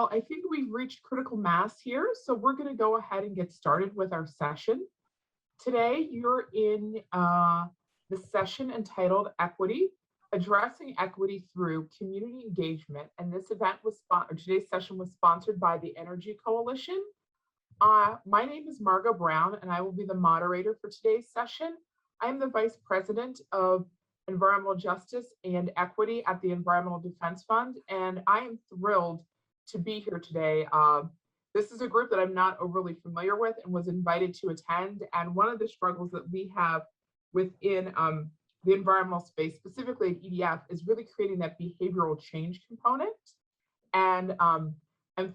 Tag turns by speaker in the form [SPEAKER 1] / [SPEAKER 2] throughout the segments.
[SPEAKER 1] Well, I think we've reached critical mass here, so we're going to go ahead and get started with our session. Today, you're in the session entitled Equity, Addressing Equity Through Community Engagement. And this event was today's session was sponsored by the Energy Coalition. My name is Margot Brown, and I will be the moderator for today's session. I am the Vice President of Environmental Justice and Equity at the Environmental Defense Fund, and I am thrilled to be here today. This is a group that I'm not overly familiar with and was invited to attend. And one of the struggles that we have within the environmental space, specifically at EDF, is really creating that behavioral change component. And I'm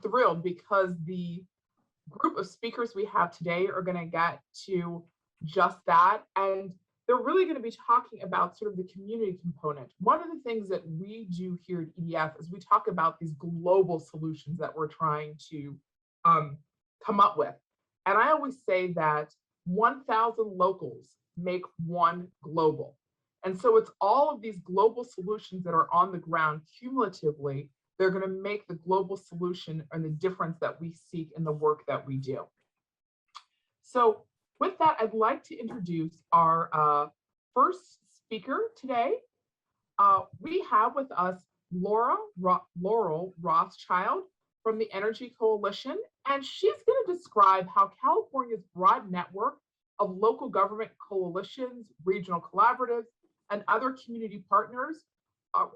[SPEAKER 1] thrilled because the group of speakers we have today are going to get to just that. And they're really going to be talking about sort of the community component. One of the things that we do here at EDF is we talk about these global solutions that we're trying to come up with. And I always say that 1,000 locals make one global. And so it's all of these global solutions that are on the ground cumulatively, they're going to make the global solution and the difference that we seek in the work that we do. So with that, I'd like to introduce our first speaker today. We have with us Laurel Rothschild from the Energy Coalition, and she's going to describe how California's broad network of local government coalitions, regional collaboratives, and other community partners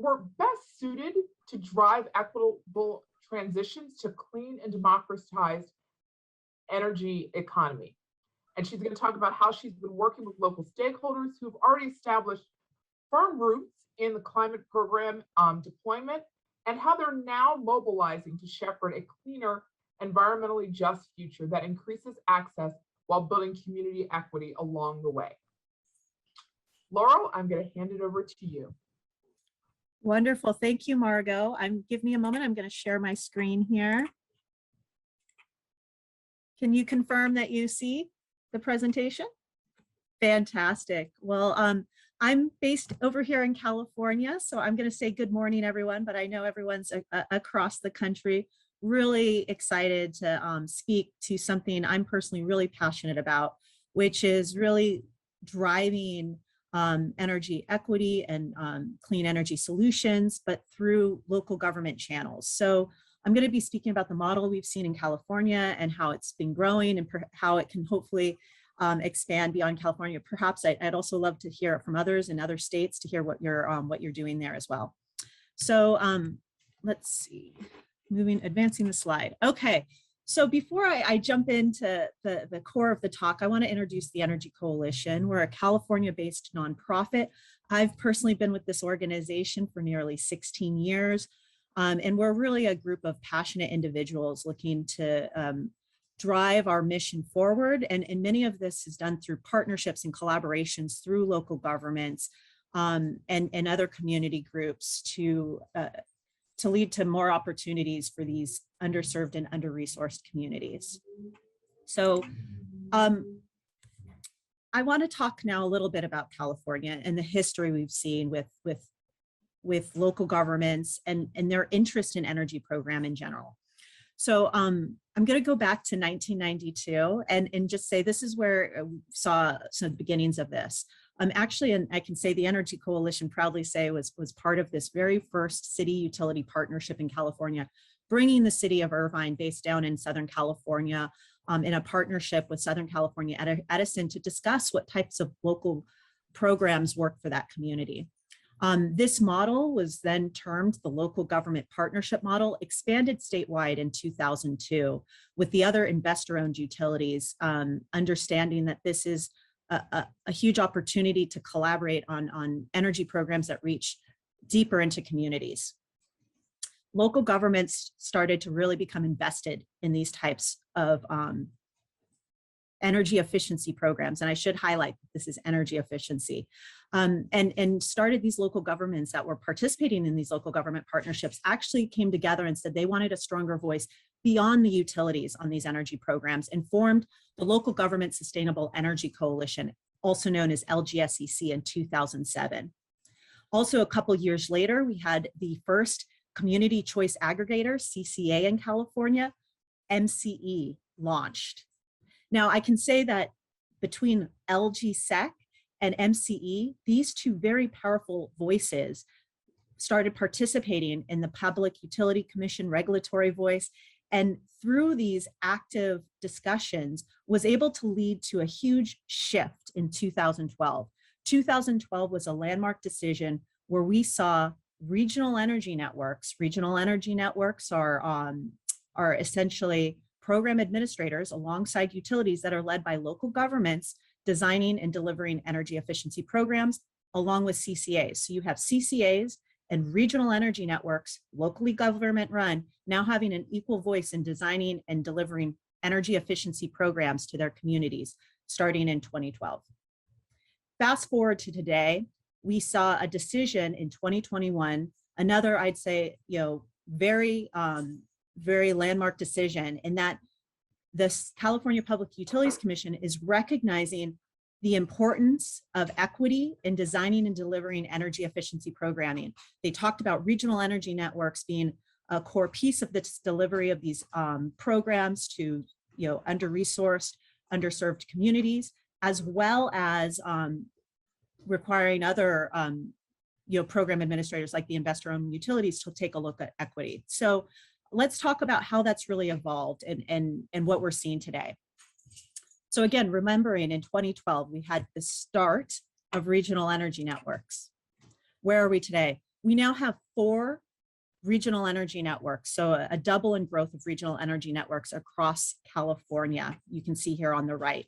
[SPEAKER 1] were best suited to drive equitable transitions to clean and democratized energy economy. And she's going to talk about how she's been working with local stakeholders who've already established firm roots in the climate program deployment, and how they're now mobilizing to shepherd a cleaner, environmentally just future that increases access while building community equity along the way. Laurel, I'm going to hand it over to you.
[SPEAKER 2] Wonderful. Thank you, Margot. Give me a moment. I'm going to share my screen here. Can you confirm that you see the presentation? Fantastic. Well, I'm based over here in California, so I'm going to say good morning, everyone, but I know everyone's across the country. Really excited to speak to something I'm personally really passionate about, which is really driving energy equity and clean energy solutions, but through local government channels. So I'm going to be speaking about the model we've seen in California and how it's been growing and how it can hopefully expand beyond California. Perhaps I'd also love to hear from others in other states to hear what you're doing there as well. So let's see, advancing the slide. Okay, so before I jump into the core of the talk, I want to introduce the Energy Coalition. We're a California-based nonprofit. I've personally been with this organization for nearly 16 years. And we're really a group of passionate individuals looking to drive our mission forward. And many of this is done through partnerships and collaborations through local governments and other community groups to lead to more opportunities for these underserved and under-resourced communities. So I want to talk now a little bit about California and the history we've seen with local governments and their interest in energy program in general. So I'm going to go back to 1992 and just say this is where we saw some of the beginnings of this. Actually, and I can say the Energy Coalition proudly say was part of this very first city utility partnership in California, bringing the city of Irvine, based down in Southern California, in a partnership with Southern California Edison to discuss what types of local programs work for that community. This model was then termed the Local Government Partnership Model, expanded statewide in 2002 with the other investor-owned utilities, understanding that this is a huge opportunity to collaborate on energy programs that reach deeper into communities. Local governments started to really become invested in these types of energy efficiency programs. And I should highlight this is energy efficiency. And started these local governments that were participating in these local government partnerships actually came together and said they wanted a stronger voice beyond the utilities on these energy programs and formed the Local Government Sustainable Energy Coalition, also known as LGSEC, in 2007. Also, a couple years later, we had the first community choice aggregator, CCA in California, MCE launched. Now I can say that between LGSEC and MCE, these two very powerful voices started participating in the Public Utility Commission regulatory voice, and through these active discussions was able to lead to a huge shift in 2012. 2012 was a landmark decision where we saw regional energy networks. Regional energy networks are essentially program administrators alongside utilities that are led by local governments designing and delivering energy efficiency programs along with CCAs. So you have CCAs and regional energy networks, locally government run, now having an equal voice in designing and delivering energy efficiency programs to their communities starting in 2012. Fast forward to today, we saw a decision in 2021, another, I'd say, very landmark decision, in that this California Public Utilities Commission is recognizing the importance of equity in designing and delivering energy efficiency programming. They talked about regional energy networks being a core piece of this delivery of these programs to under-resourced, underserved communities, as well as requiring other program administrators like the investor-owned utilities to take a look at equity. So let's talk about how that's really evolved and what we're seeing today. So again, remembering in 2012, we had the start of regional energy networks. Where are we today? We now have 4 regional energy networks. So a double in growth of regional energy networks across California. You can see here on the right.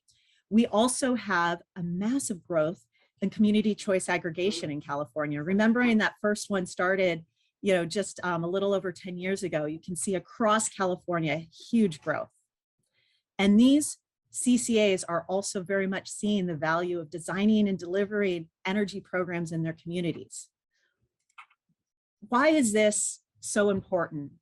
[SPEAKER 2] We also have a massive growth in community choice aggregation in California. Remembering that first one started, just a little over 10 years ago, you can see across California, huge growth. And these CCAs are also very much seeing the value of designing and delivering energy programs in their communities. Why is this so important?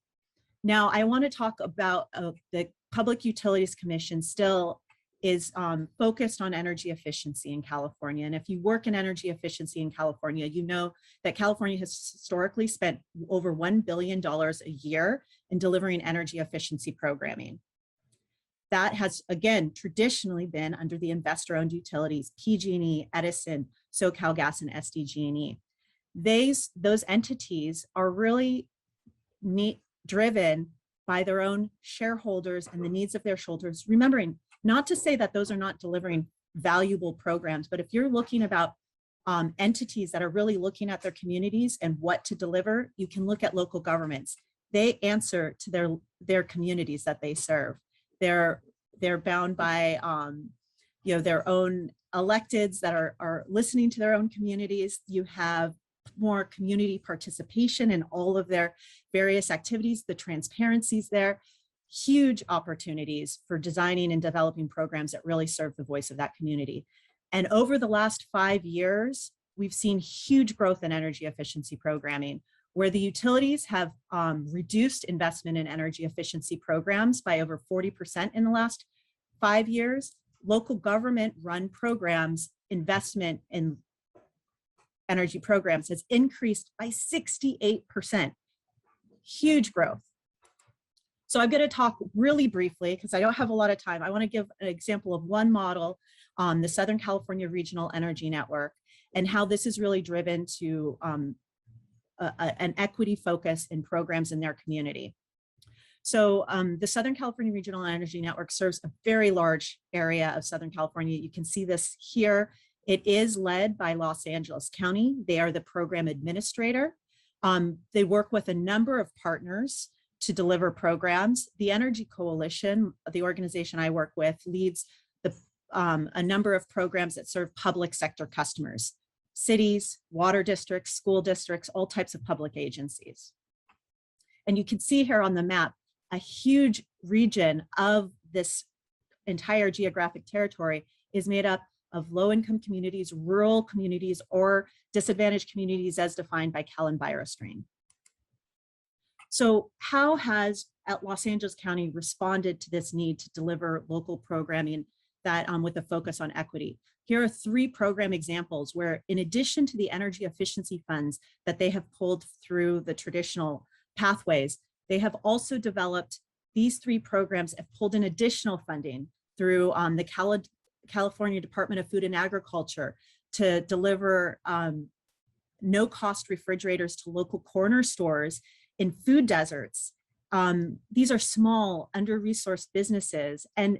[SPEAKER 2] Now, I want to talk about the Public Utilities Commission still is focused on energy efficiency in California. And if you work in energy efficiency in California, you know that California has historically spent over $1 billion a year in delivering energy efficiency programming. That has, again, traditionally been under the investor-owned utilities, PG&E, Edison, SoCalGas, and SDG&E. Those entities are really driven by their own shareholders and the needs of their shareholders. Remembering, not to say that those are not delivering valuable programs, but if you're looking about entities that are really looking at their communities and what to deliver, you can look at local governments. They answer to their communities that they serve. They're bound by their own electeds that are listening to their own communities. You have more community participation in all of their various activities, the transparencies there, huge opportunities for designing and developing programs that really serve the voice of that community. And over the last 5 years, we've seen huge growth in energy efficiency programming, where the utilities have reduced investment in energy efficiency programs by over 40% in the last 5 years. Local government run programs, investment in energy programs has increased by 68%, huge growth. So I'm going to talk really briefly because I don't have a lot of time. I want to give an example of one model, the Southern California Regional Energy Network, and how this is really driven to an equity focus in programs in their community. So the Southern California Regional Energy Network serves a very large area of Southern California. You can see this here. It is led by Los Angeles County. They are the program administrator. They work with a number of partners to deliver programs. The Energy Coalition, the organization I work with, leads a number of programs that serve public sector customers, cities, water districts, school districts, all types of public agencies. And you can see here on the map, a huge region of this entire geographic territory is made up of low-income communities, rural communities, or disadvantaged communities as defined by Cal and BioStream. So how has Los Angeles County responded to this need to deliver local programming that with a focus on equity? Here are 3 program examples where, in addition to the energy efficiency funds that they have pulled through the traditional pathways. They have also developed these 3 programs, have pulled in additional funding through the California Department of Food and Agriculture to deliver no-cost refrigerators to local corner stores in food deserts. These are small, under-resourced businesses, and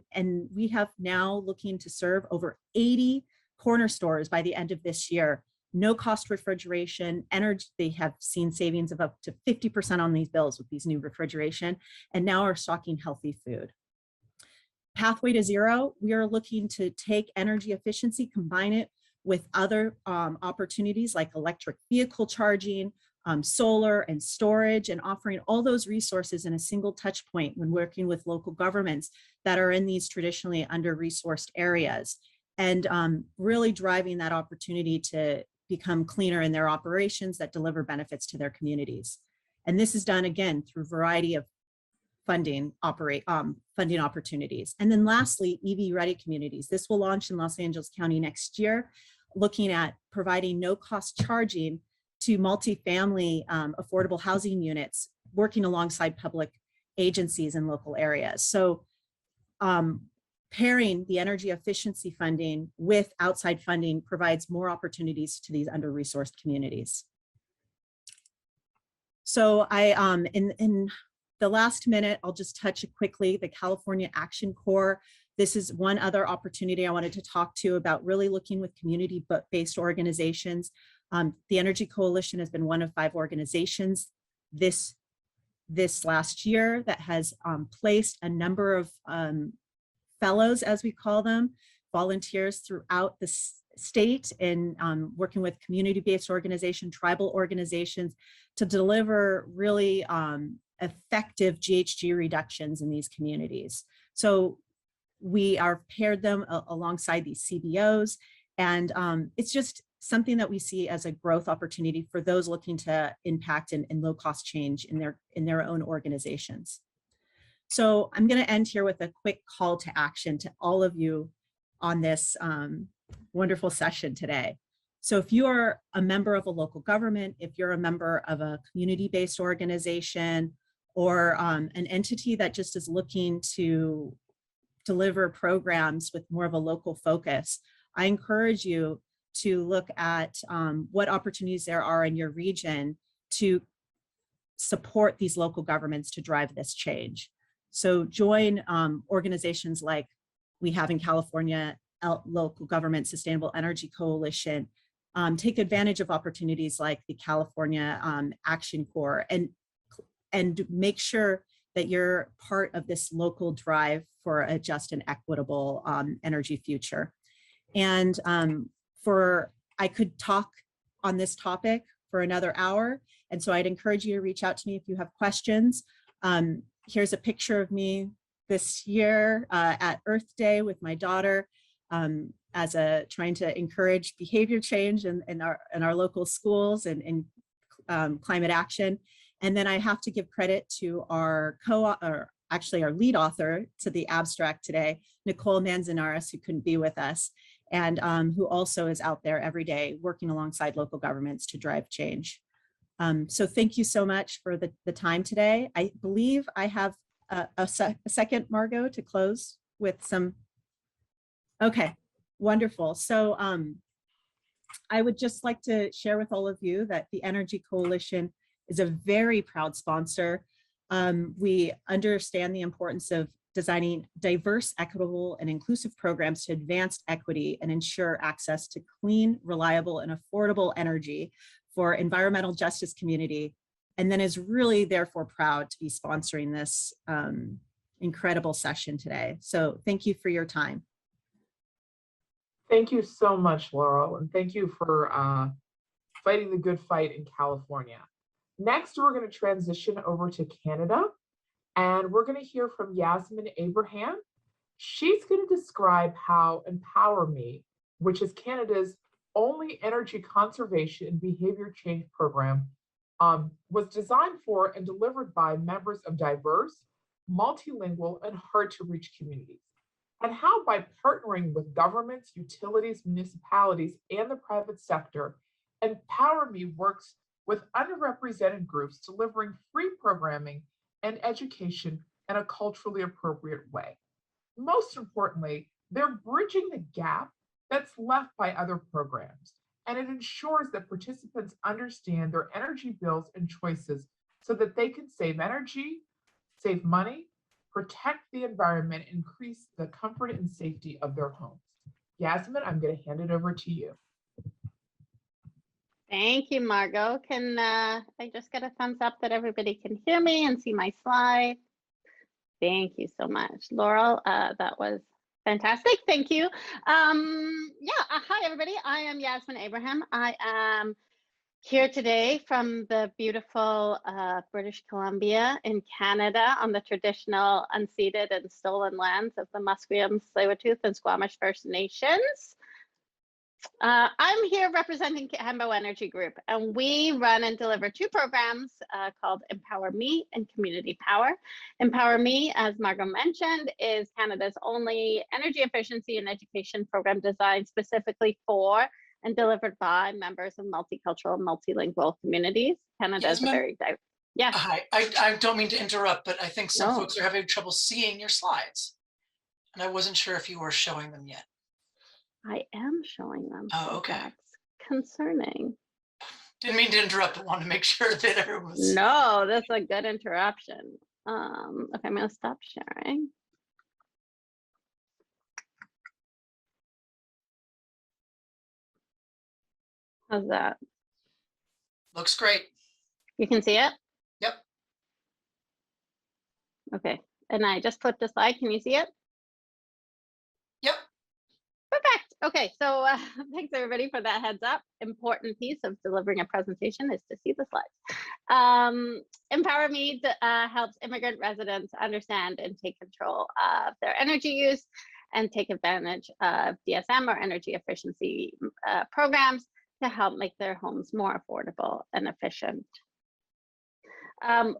[SPEAKER 2] we have now looking to serve over 80 corner stores by the end of this year. No-cost refrigeration, energy, they have seen savings of up to 50% on these bills with these new refrigeration, and now are stocking healthy food. Pathway to Zero, we are looking to take energy efficiency, combine it with other opportunities like electric vehicle charging, solar and storage, and offering all those resources in a single touch point when working with local governments that are in these traditionally under-resourced areas, and really driving that opportunity to become cleaner in their operations that deliver benefits to their communities. And this is done again through a variety of funding opportunities. And then lastly, EV ready communities. This will launch in Los Angeles County next year, looking at providing no cost charging to multifamily affordable housing units, working alongside public agencies in local areas. So pairing the energy efficiency funding with outside funding provides more opportunities to these under-resourced communities. So in the last minute, I'll just touch quickly the California Action Corps. This is one other opportunity I wanted to talk to about, really looking with community-based organizations. The Energy Coalition has been one of 5 organizations this last year that has placed a number of fellows, as we call them, volunteers throughout the state in working with community-based organizations, tribal organizations to deliver really effective GHG reductions in these communities. So we are paired them alongside these CBOs, and it's just something that we see as a growth opportunity for those looking to impact and low-cost change in their own organizations. So I'm going to end here with a quick call to action to all of you on this wonderful session today. So if you are a member of a local government, if you're a member of a community-based organization, or an entity that just is looking to deliver programs with more of a local focus, I encourage you to look at what opportunities there are in your region to support these local governments to drive this change. So join organizations like we have in California, Local Government Sustainable Energy Coalition. Take advantage of opportunities like the California Action Corps, and make sure that you're part of this local drive for a just and equitable energy future. And I could talk on this topic for another hour. And so I'd encourage you to reach out to me if you have questions. Here's a picture of me this year at Earth Day with my daughter as trying to encourage behavior change in our local schools and climate action. And then I have to give credit to our lead author to the abstract today, Nicole Manzanares, who couldn't be with us, and who also is out there every day working alongside local governments to drive change. So thank you so much for the time today. I believe I have a second, Margot, to close with some. Okay, wonderful. So I would just like to share with all of you that the Energy Coalition is a very proud sponsor. We understand the importance of designing diverse, equitable, and inclusive programs to advance equity and ensure access to clean, reliable, and affordable energy for environmental justice community, and then is really therefore proud to be sponsoring this incredible session today. So thank you for your time.
[SPEAKER 1] Thank you so much, Laurel, and thank you for fighting the good fight in California. Next, we're going to transition over to Canada, and we're going to hear from Yasmin Abraham. She's going to describe how Empower Me, which is Canada's only energy conservation and behavior change program, was designed for and delivered by members of diverse, multilingual, and hard-to-reach communities, and how by partnering with governments, utilities, municipalities, and the private sector, Empower Me works with underrepresented groups delivering free programming and education in a culturally appropriate way. Most importantly, they're bridging the gap that's left by other programs, and it ensures that participants understand their energy bills and choices so that they can save energy, save money, protect the environment, increase the comfort and safety of their homes. Yasmin, I'm going to hand it over to you.
[SPEAKER 3] Thank you, Margot. Can I just get a thumbs up that everybody can hear me and see my slide? Thank you so much, Laurel. That was fantastic. Thank you. Hi, everybody. I am Yasmin Abraham. I am here today from the beautiful British Columbia in Canada on the traditional unceded and stolen lands of the Musqueam, Tsleil-Waututh, and Squamish First Nations. I'm here representing Kambo Energy Group, and we run and deliver two programs called Empower Me and Community Power. Empower Me, as Margot mentioned, is Canada's only energy efficiency and education program designed specifically for and delivered by members of multicultural, multilingual communities. Canada is a very diverse. Yeah.
[SPEAKER 4] Hi, I don't mean to interrupt, but I think some
[SPEAKER 3] No.
[SPEAKER 4] folks are having trouble seeing your slides. And I wasn't sure if you were showing them yet.
[SPEAKER 3] I am showing them.
[SPEAKER 4] Oh, okay.
[SPEAKER 3] That's concerning.
[SPEAKER 4] Didn't mean to interrupt, but wanted to make sure that everyone was.
[SPEAKER 3] No, that's a good interruption. Okay, I'm gonna stop sharing. How's that?
[SPEAKER 4] Looks great.
[SPEAKER 3] You can see it?
[SPEAKER 4] Yep.
[SPEAKER 3] Okay, and I just flipped the slide. Can you see it?
[SPEAKER 4] Yep.
[SPEAKER 3] Perfect. Okay, so thanks everybody for that heads up. Important piece of delivering a presentation is to see the slides. Empower Me helps immigrant residents understand and take control of their energy use and take advantage of DSM or energy efficiency programs to help make their homes more affordable and efficient.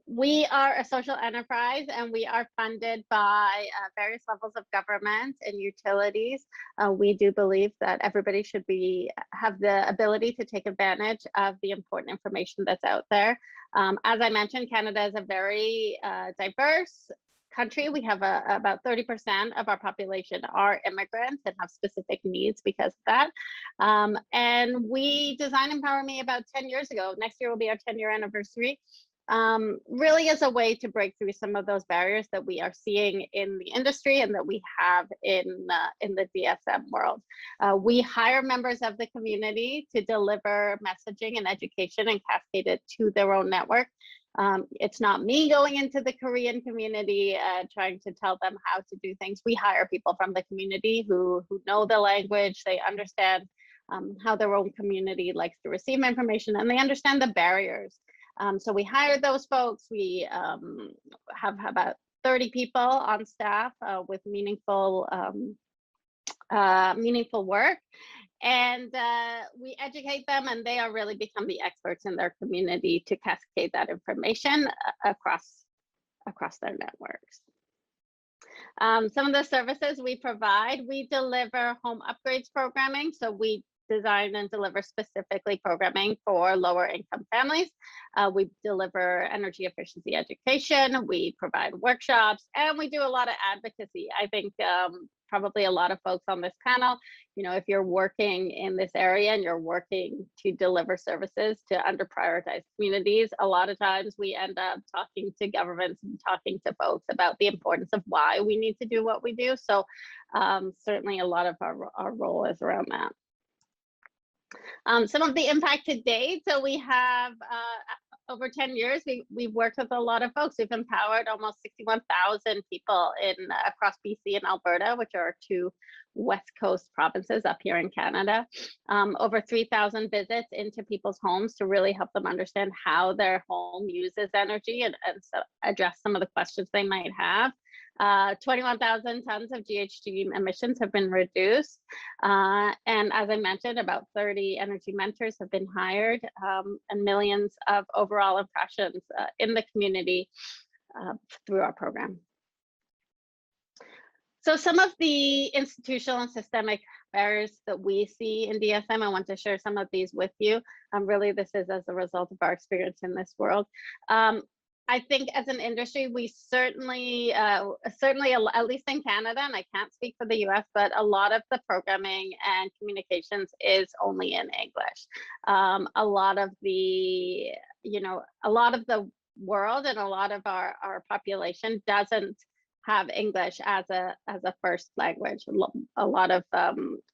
[SPEAKER 3] We are a social enterprise, and we are funded by various levels of government and utilities. We do believe that everybody should have the ability to take advantage of the important information that's out there. As I mentioned, Canada is a very diverse country. We have about 30% of our population are immigrants and have specific needs because of that. And we designed Empower Me about 10 years ago. Next year will be our 10-year anniversary. Really as a way to break through some of those barriers that we are seeing in the industry and that we have in the DSM world. We hire members of the community to deliver messaging and education and cascade it to their own network. It's not me going into the Korean community trying to tell them how to do things. We hire people from the community who know the language, they understand how their own community likes to receive information, and they understand the barriers. So we hire those folks. We have about 30 people on staff with meaningful work. And we educate them, and they are really become the experts in their community to cascade that information across their networks. Some of the services we provide, we deliver home upgrades programming. So we design and deliver specifically programming for lower income families. We deliver energy efficiency education, we provide workshops, and we do a lot of advocacy. I think probably a lot of folks on this panel, you know, if you're working in this area and you're working to deliver services to underprioritized communities, a lot of times we end up talking to governments and talking to folks about the importance of why we need to do what we do. So certainly a lot of our role is around that. Some of the impact to date, so we have over 10 years, we've worked with a lot of folks. We've empowered almost 61,000 people across BC and Alberta, which are two West Coast provinces up here in Canada. Over 3,000 visits into people's homes to really help them understand how their home uses energy and so address some of the questions they might have. 21,000 tons of GHG emissions have been reduced. And as I mentioned, about 30 energy mentors have been hired and millions of overall impressions in the community through our program. So some of the institutional and systemic barriers that we see in DSM, I want to share some of these with you. Really, this is as a result of our experience in this world. I think as an industry, we certainly, at least in Canada, and I can't speak for the US, but a lot of the programming and communications is only in English. A lot of the world and a lot of our population doesn't have English as a first language. A lot of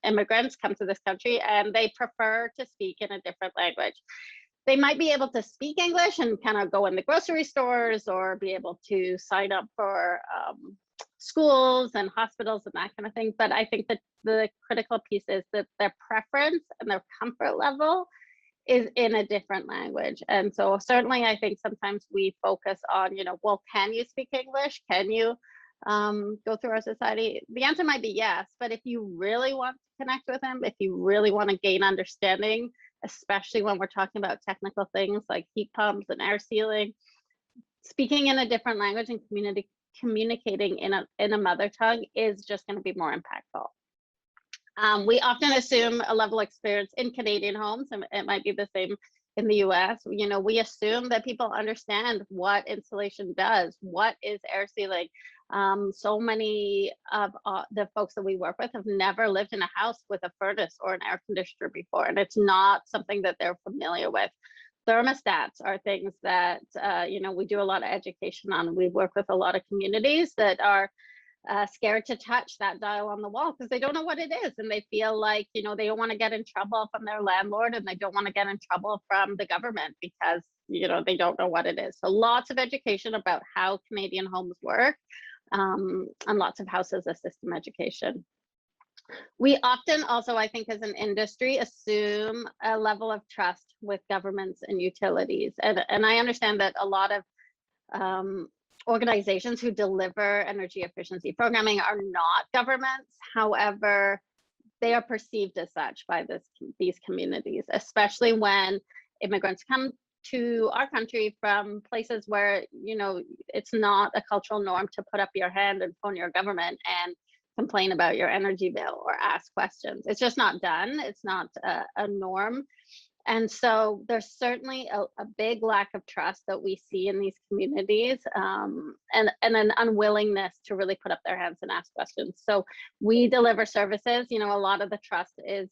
[SPEAKER 3] immigrants come to this country and they prefer to speak in a different language. They might be able to speak English and kind of go in the grocery stores or be able to sign up for schools and hospitals and that kind of thing. But I think that the critical piece is that their preference and their comfort level is in a different language. And so certainly I think sometimes we focus on, well, can you speak English? Can you go through our society? The answer might be yes, but if you really want to connect with them, if you really want to gain understanding, especially when we're talking about technical things like heat pumps and air sealing, speaking in a different language and communicating in a mother tongue is just going to be more impactful. We often assume a level of experience in Canadian homes, and it might be the same in the US. We assume that people understand what insulation does, what is air sealing. So many of the folks that we work with have never lived in a house with a furnace or an air conditioner before, and it's not something that they're familiar with. Thermostats are things that we do a lot of education on. We work with a lot of communities that are scared to touch that dial on the wall because they don't know what it is, and they feel like they don't want to get in trouble from their landlord, and they don't want to get in trouble from the government because they don't know what it is. So lots of education about how Canadian homes work, and lots of house as a system education. We often also, I think, as an industry, assume a level of trust with governments and utilities, and I understand that a lot of organizations who deliver energy efficiency programming are not governments. However, they are perceived as such by these communities, especially when immigrants come to our country from places where it's not a cultural norm to put up your hand and phone your government and complain about your energy bill or ask questions. It's just not done. It's not a norm. And so there's certainly a big lack of trust that we see in these communities, and an unwillingness to really put up their hands and ask questions. So we deliver services. A lot of the trust is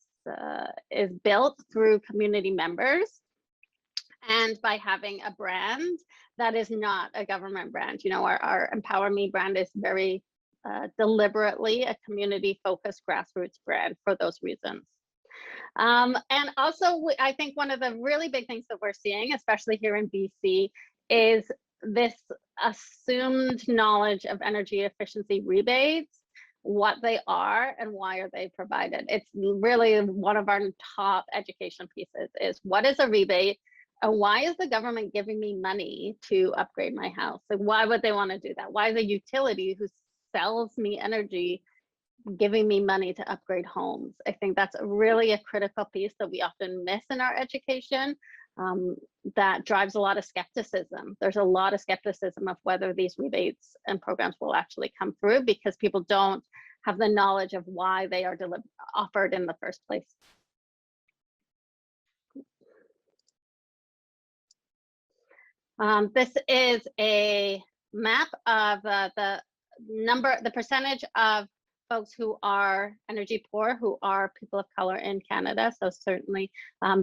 [SPEAKER 3] built through community members, and by having a brand that is not a government brand. Our Empower Me brand is very deliberately a community-focused grassroots brand for those reasons. And also, I think one of the really big things that we're seeing, especially here in BC, is this assumed knowledge of energy efficiency rebates, what they are and why are they provided. It's really one of our top education pieces is what is a rebate and why is the government giving me money to upgrade my house? Like, why would they want to do that? Why is a utility who sells me energy giving me money to upgrade homes? I think that's really a critical piece that we often miss in our education, that drives a lot of skepticism. There's a lot of skepticism of whether these rebates and programs will actually come through because people don't have the knowledge of why they are offered in the first place. This is a map of the percentage of folks who are energy poor, who are people of color in Canada. So certainly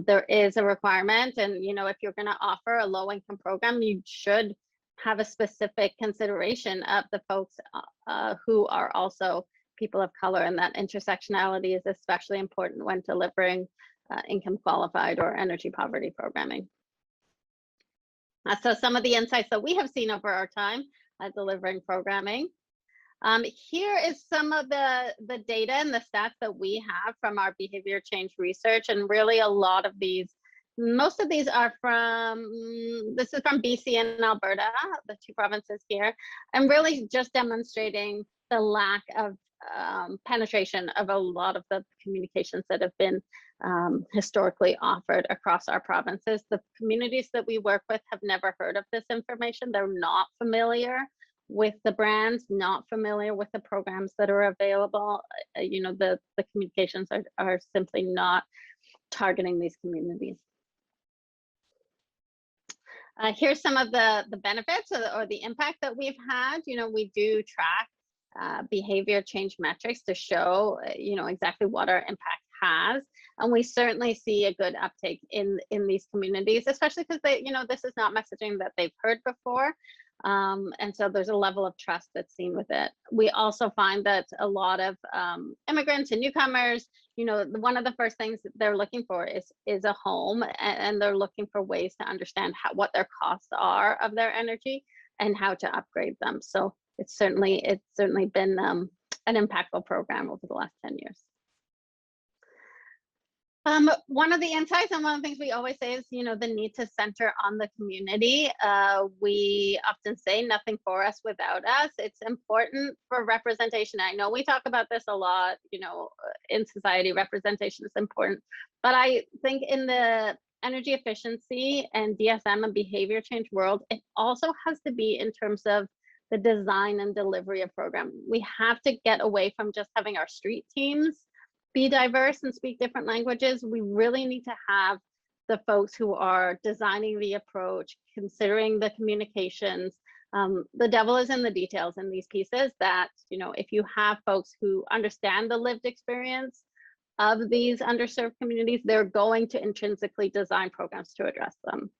[SPEAKER 3] there is a requirement. And, if you're going to offer a low income program, you should have a specific consideration of the folks who are also people of color. And that intersectionality is especially important when delivering income qualified or energy poverty programming. So some of the insights that we have seen over our time delivering programming. Here is some of the data and the stats that we have from our behavior change research, and really a lot of these, most of these are this is from BC and Alberta, the two provinces here, and really just demonstrating the lack of penetration of a lot of the communications that have been historically offered across our provinces. The communities that we work with have never heard of this information. They're not familiar with the brands, not familiar with the programs that are available. The communications are simply not targeting these communities. Here's some of the benefits or the impact that we've had. We do track behavior change metrics to show, exactly what our impact has. And we certainly see a good uptake in these communities, especially because this is not messaging that they've heard before. And so there's a level of trust that's seen with it. We also find that a lot of immigrants and newcomers, one of the first things that they're looking for is a home, and they're looking for ways to understand what their costs are of their energy and how to upgrade them. So it's certainly been an impactful program over the last 10 years. One of the insights and one of the things we always say is, the need to center on the community. We often say nothing for us without us. It's important for representation. I know we talk about this a lot, in society, representation is important, but I think in the energy efficiency and DSM and behavior change world, it also has to be in terms of the design and delivery of program. We have to get away from just having our street teams be diverse and speak different languages. We really need to have the folks who are designing the approach, considering the communications. The devil is in the details in these pieces that, if you have folks who understand the lived experience of these underserved communities, they're going to intrinsically design programs to address them.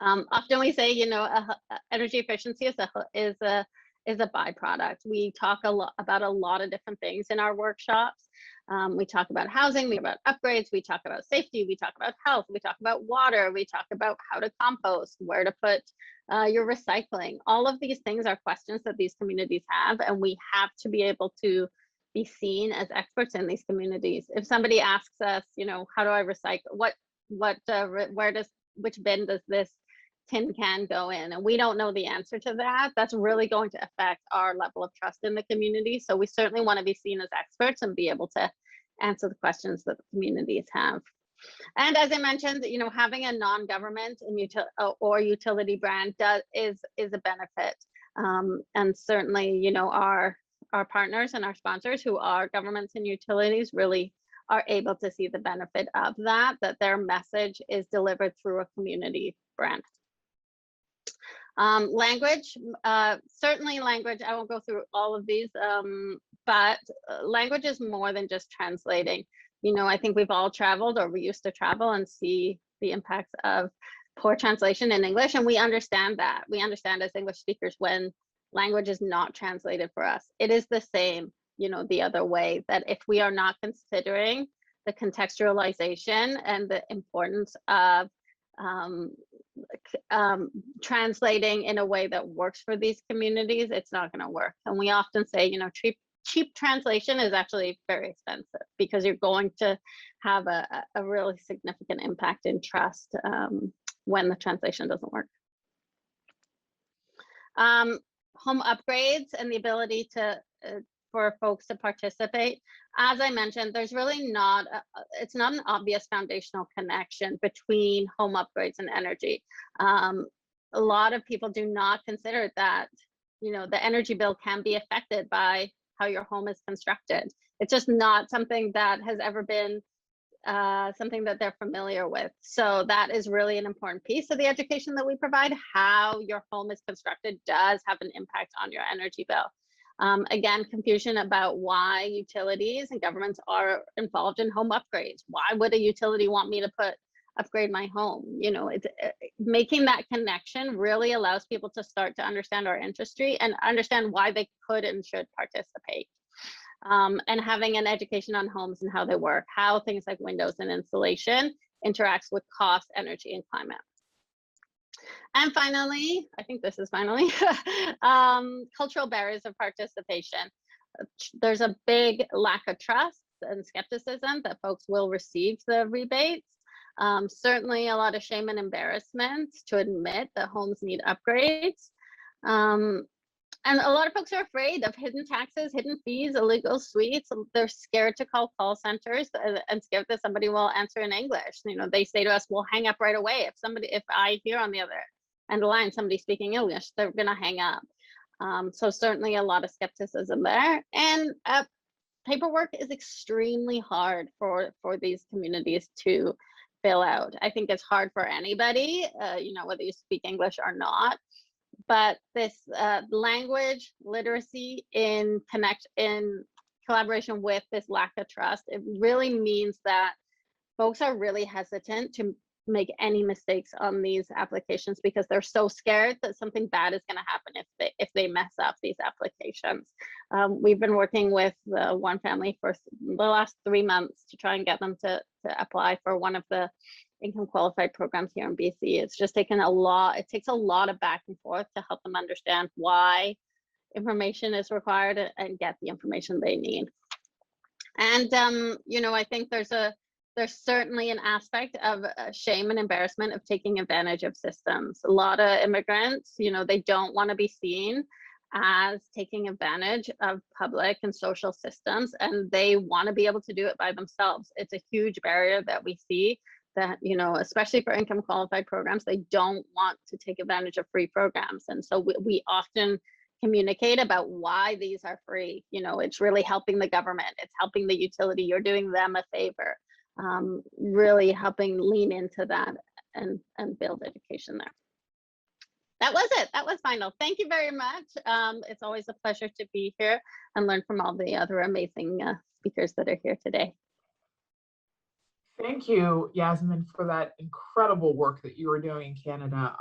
[SPEAKER 3] Often we say, energy efficiency is a byproduct. We talk about a lot of different things in our workshops. We talk about housing, we talk about upgrades, we talk about safety, we talk about health, we talk about water, we talk about how to compost, where to put your recycling. All of these things are questions that these communities have, and we have to be able to be seen as experts in these communities. If somebody asks us, how do I recycle? Which bin does this tin can go in, and we don't know the answer to that, that's really going to affect our level of trust in the community. So we certainly want to be seen as experts and be able to answer the questions that the communities have. And as I mentioned, having a non-government or utility brand is a benefit. And certainly, our partners and our sponsors who are governments and utilities really are able to see the benefit of that their message is delivered through a community brand. Language, certainly language, I won't go through all of these, but language is more than just translating. I think we've all traveled, or we used to travel and see the impacts of poor translation in English, and we understand that. We understand as English speakers when language is not translated for us. It is the same, the other way, that if we are not considering the contextualization and the importance of translating in a way that works for these communities, it's not going to work. And we often say, cheap translation is actually very expensive, because you're going to have a really significant impact in trust when the translation doesn't work. Home upgrades and the ability for folks to participate. As I mentioned, there's really it's not an obvious foundational connection between home upgrades and energy. A lot of people do not consider that, the energy bill can be affected by how your home is constructed. It's just not something that has ever been something that they're familiar with. So that is really an important piece of the education that we provide. How your home is constructed does have an impact on your energy bill. Again, confusion about why utilities and governments are involved in home upgrades. Why would a utility want me to upgrade my home? It's making that connection really allows people to start to understand our industry and understand why they could and should participate. And having an education on homes and how they work, how things like windows and insulation interacts with cost, energy, and climate. And finally, I think this is finally, cultural barriers of participation. There's a big lack of trust and skepticism that folks will receive the rebates. Certainly a lot of shame and embarrassment to admit that homes need upgrades. And a lot of folks are afraid of hidden taxes, hidden fees, illegal suites. They're scared to call call centers and scared that somebody will answer in English. They say to us, "We'll hang up right away." If I hear on the other end of the line somebody speaking English, they're going to hang up. So certainly a lot of skepticism there. And paperwork is extremely hard for these communities to fill out. I think it's hard for anybody, whether you speak English or not. But this language literacy in collaboration with this lack of trust, it really means that folks are really hesitant to make any mistakes on these applications because they're so scared that something bad is going to happen if they mess up these applications. We've been working with one family for the last 3 months to try and get them to apply for one of the income qualified programs here in BC. It's just taken a lot. It takes a lot of back and forth to help them understand why information is required and get the information they need. And I think there's certainly an aspect of shame and embarrassment of taking advantage of systems. A lot of immigrants, they don't want to be seen as taking advantage of public and social systems, and they want to be able to do it by themselves. It's a huge barrier that we see that, especially for income qualified programs, they don't want to take advantage of free programs. And so we often communicate about why these are free. It's really helping the government. It's helping the utility. You're doing them a favor. Really helping lean into that and build education there. That was it. That was final. Thank you very much. It's always a pleasure to be here and learn from all the other amazing speakers that are here today.
[SPEAKER 1] Thank you, Yasmin, for that incredible work that you are doing in Canada.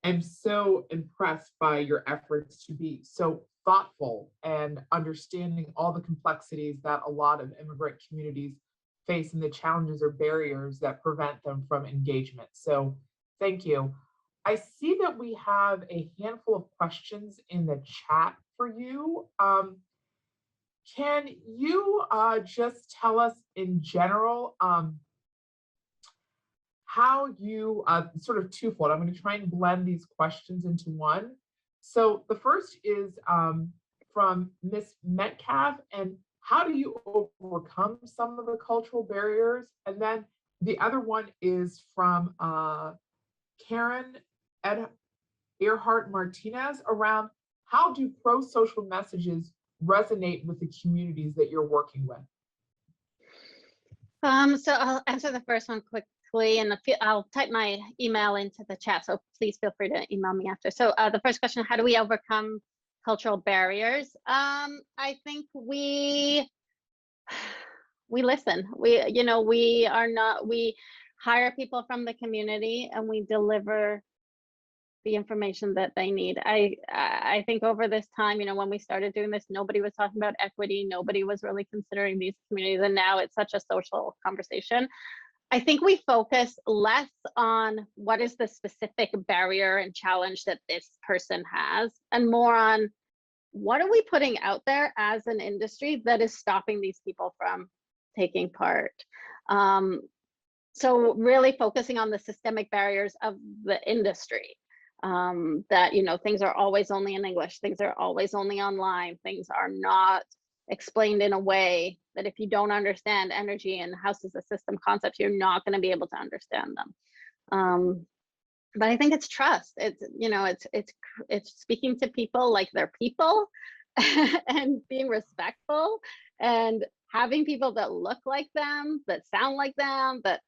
[SPEAKER 1] I'm so impressed by your efforts to be so thoughtful and understanding all the complexities that a lot of immigrant communities face and the challenges or barriers that prevent them from engagement. So thank you. I see that we have a handful of questions in the chat for you. Can you just tell us in general how you, sort of twofold, I'm going to try and blend these questions into one. So the first is from Miss Metcalf, and how do you overcome some of the cultural barriers? And then the other one is from Karen Earhart Martinez around how do pro-social messages resonate with the communities that you're working with?
[SPEAKER 3] So I'll answer the first one quickly, and I'll type my email into the chat, so please feel free to email me after. So the first question, how do we overcome cultural barriers? I think we listen. We hire people from the community and we deliver the information that they need. I think over this time, when we started doing this, nobody was talking about equity. Nobody was really considering these communities. And now it's such a social conversation. I think we focus less on what is the specific barrier and challenge that this person has, and more on what are we putting out there as an industry that is stopping these people from taking part. So really focusing on the systemic barriers of the industry. That things are always only in English, things are always only online, things are not explained in a way that if you don't understand energy and house as a system concepts, you're not going to be able to understand them. But I think it's trust. It's speaking to people like they're people and being respectful and having people that look like them, that sound like them, that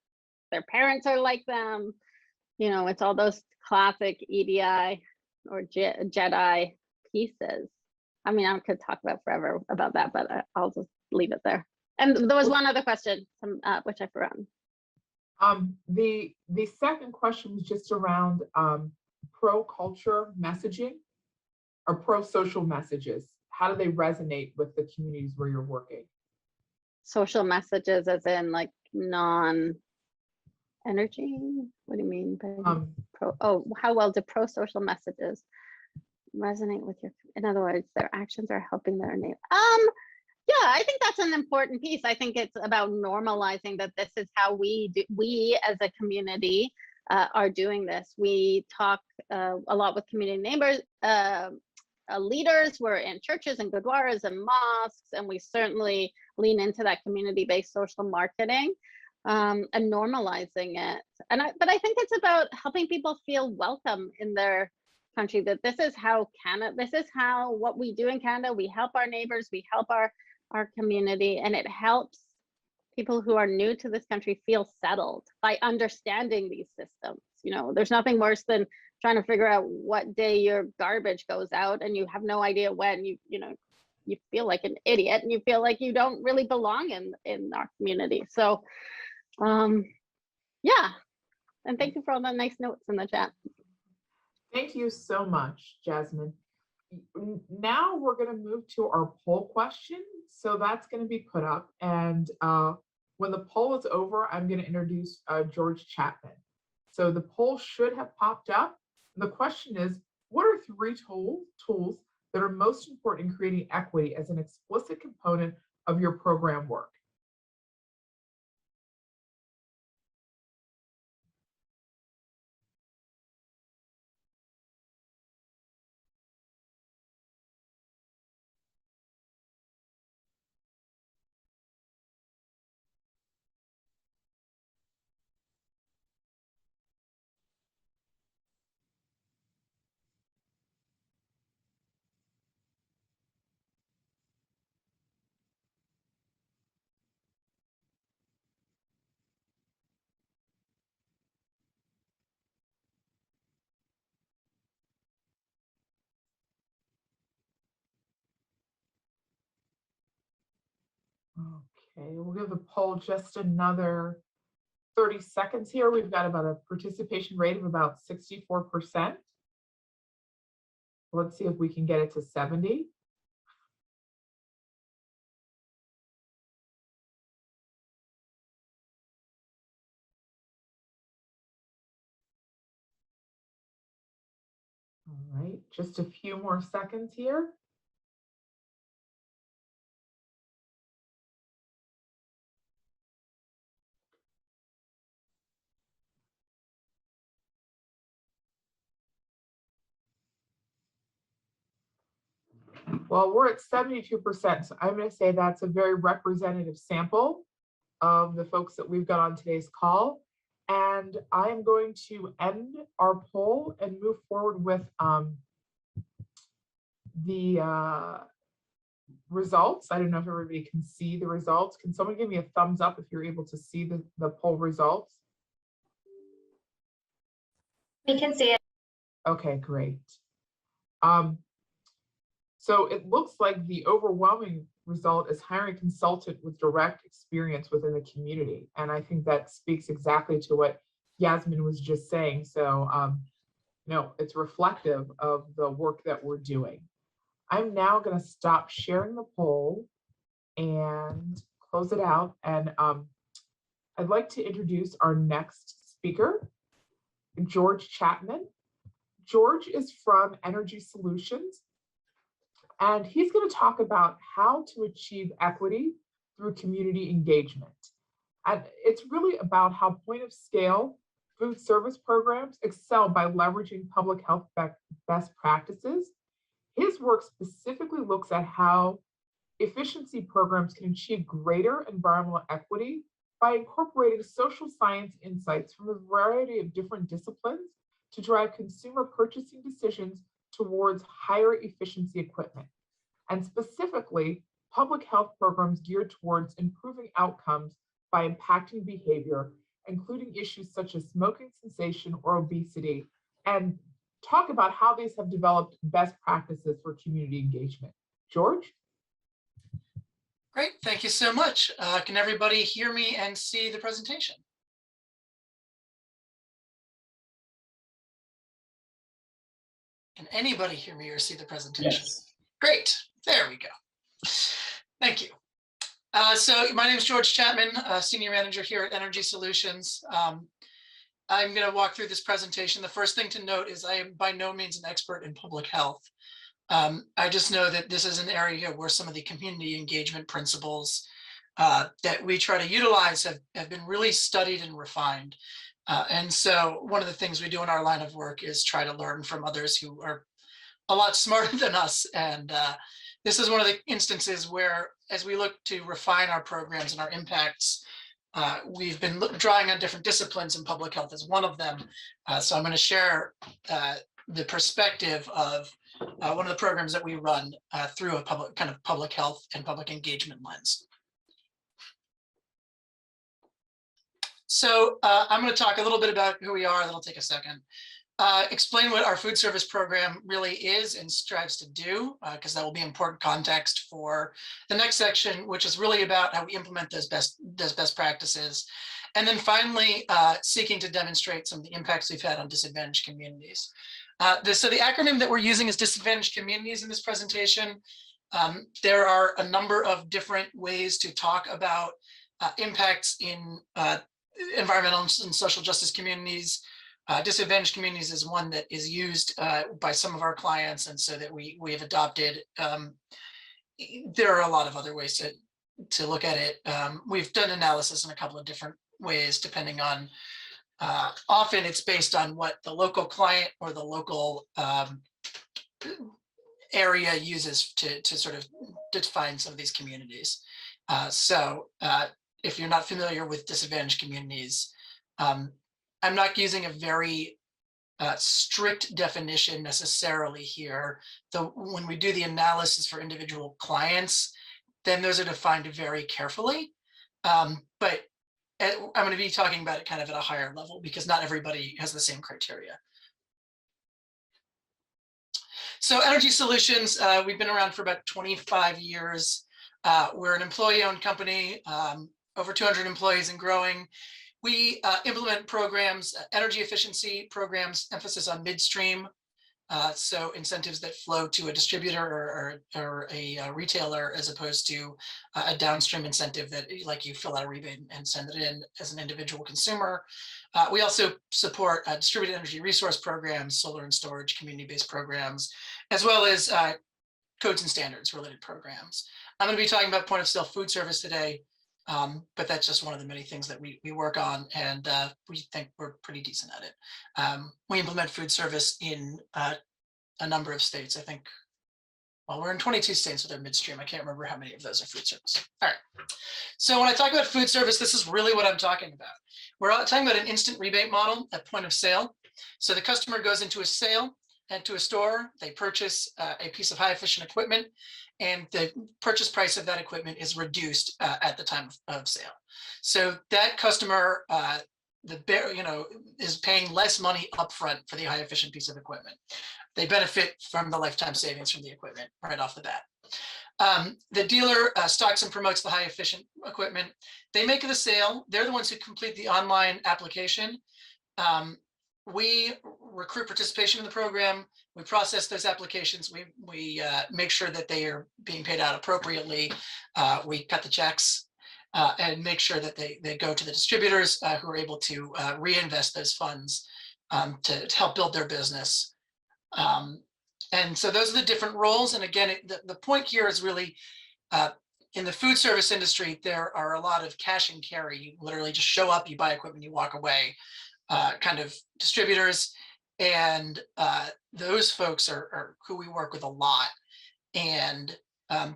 [SPEAKER 3] their parents are like them. It's all those classic EDI or Jedi pieces. I mean, I could talk about forever about that, but I'll just leave it there. And there was one other question, which I forgot.
[SPEAKER 1] The second question was just around pro-culture messaging or pro-social messages. How do they resonate with the communities where you're working?
[SPEAKER 3] Social messages as in like non-energy? What do you mean by how well do pro-social messages resonate with your, in other words, their actions are helping their neighbor? Yeah, I think that's an important piece. I think it's about normalizing that this is how we as a community are doing this. We talk a lot with community neighbors, leaders. We're in churches and gurdwaras and mosques, and we certainly lean into that community-based social marketing and normalizing it. But I think it's about helping people feel welcome in their country, that this is how Canada, this is how what we do in Canada, we help our neighbors, we help our community, and it helps people who are new to this country feel settled by understanding these systems. You know, there's nothing worse than trying to figure out what day your garbage goes out and you have no idea when. You know, you feel like an idiot and you feel like you don't really belong in our community. So yeah, and thank you for all the nice notes in the chat.
[SPEAKER 1] Thank you so much, Yasmin. Now we're going to move to our poll question. So that's going to be put up, and when the poll is over, I'm going to introduce George Chapman. So the poll should have popped up. The question is, what are 3 tools that are most important in creating equity as an explicit component of your program work? Okay, we'll give the poll just another 30 seconds here. We've got about a participation rate of about 64%. Let's see if we can get it to 70. All right, just a few more seconds here. Well, we're at 72%, so I'm going to say that's a very representative sample of the folks that we've got on today's call. And I am going to end our poll and move forward with the results. I don't know if everybody can see the results. Can someone give me a thumbs up if you're able to see the poll results?
[SPEAKER 5] We can see it.
[SPEAKER 1] Okay, great. So it looks like the overwhelming result is hiring a consultant with direct experience within the community. And I think that speaks exactly to what Yasmin was just saying. So, it's reflective of the work that we're doing. I'm now going to stop sharing the poll and close it out. And I'd like to introduce our next speaker, George Chapman. George is from Energy Solutions, and he's going to talk about how to achieve equity through community engagement. And it's really about how point of scale food service programs excel by leveraging public health best practices. His work specifically looks at how efficiency programs can achieve greater environmental equity by incorporating social science insights from a variety of different disciplines to drive consumer purchasing decisions towards higher efficiency equipment, and specifically public health programs geared towards improving outcomes by impacting behavior, including issues such as smoking cessation or obesity, and talk about how these have developed best practices for community engagement. George?
[SPEAKER 4] Great, thank you so much. Can everybody hear me and see the presentation? Can anybody hear me or see the presentation?
[SPEAKER 6] Yes.
[SPEAKER 4] Great, there we go. Thank you. So my name is George Chapman, Senior Manager here at Energy Solutions. I'm going to walk through this presentation. The first thing to note is I am by no means an expert in public health. I just know that this is an area where some of the community engagement principles that we try to utilize have been really studied and refined. And so one of the things we do in our line of work is try to learn from others who are a lot smarter than us. And this is one of the instances where, as we look to refine our programs and our impacts, we've been drawing on different disciplines, and public health is one of them. So I'm going to share the perspective of one of the programs that we run through a public health and public engagement lens. So I'm going to talk a little bit about who we are. That'll take a second. Explain what our food service program really is and strives to do, because that will be important context for the next section, which is really about how we implement those best practices. And then finally, seeking to demonstrate some of the impacts we've had on disadvantaged communities. So the acronym that we're using is disadvantaged communities in this presentation. There are a number of different ways to talk about impacts in environmental and social justice communities. Disadvantaged communities is one that is used by some of our clients, and so that we have adopted. There are a lot of other ways to look at it. We've done analysis in a couple of different ways, depending on, often it's based on what the local client or the local area uses to sort of define some of these communities. If you're not familiar with disadvantaged communities, I'm not using a very strict definition necessarily here. When we do the analysis for individual clients, then those are defined very carefully. But I'm going to be talking about it kind of at a higher level because not everybody has the same criteria. So Energy Solutions, we've been around for about 25 years. We're an employee-owned company, over 200 employees and growing. We implement programs, energy efficiency programs, emphasis on midstream. So incentives that flow to a distributor or a retailer, as opposed to a downstream incentive that, like, you fill out a rebate and send it in as an individual consumer. We also support distributed energy resource programs, solar and storage, community-based programs, as well as codes and standards related programs. I'm going to be talking about point of sale food service today. But that's just one of the many things that we work on, and we think we're pretty decent at it. We implement food service in a number of states. I think, well, we're in 22 states with our midstream. I can't remember how many of those are food service. All right. So when I talk about food service, this is really what I'm talking about. We're talking about an instant rebate model at point of sale. So the customer goes into a sale and to a store, they purchase a piece of high efficient equipment, and the purchase price of that equipment is reduced at the time of sale. So that customer, is paying less money upfront for the high efficient piece of equipment. They benefit from the lifetime savings from the equipment right off the bat. The dealer stocks and promotes the high efficient equipment. They make the sale. They're the ones who complete the online application. We recruit participation in the program. We process those applications. We make sure that they are being paid out appropriately. We cut the checks and make sure that they go to the distributors who are able to reinvest those funds to help build their business. And so those are the different roles. And again, the point here is really in the food service industry, there are a lot of cash and carry. You literally just show up, you buy equipment, you walk away. Kind of distributors, and those folks are who we work with a lot, and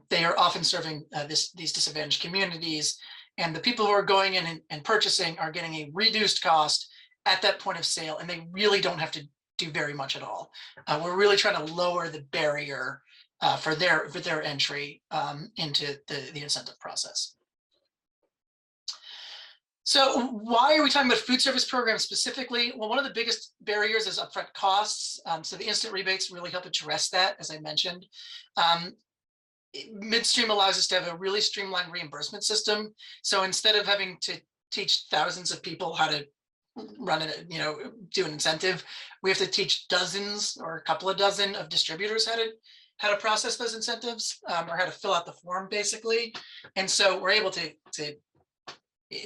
[SPEAKER 4] they are often serving these disadvantaged communities, and the people who are going in and purchasing are getting a reduced cost at that point of sale, and they really don't have to do very much at all. We're really trying to lower the barrier for their entry into the incentive process. So why are we talking about food service programs specifically? Well, one of the biggest barriers is upfront costs. So the instant rebates really help address that, as I mentioned. Midstream allows us to have a really streamlined reimbursement system. So instead of having to teach thousands of people how to run it, do an incentive, we have to teach dozens or a couple of dozen of distributors how to process those incentives or how to fill out the form, basically. And so we're able to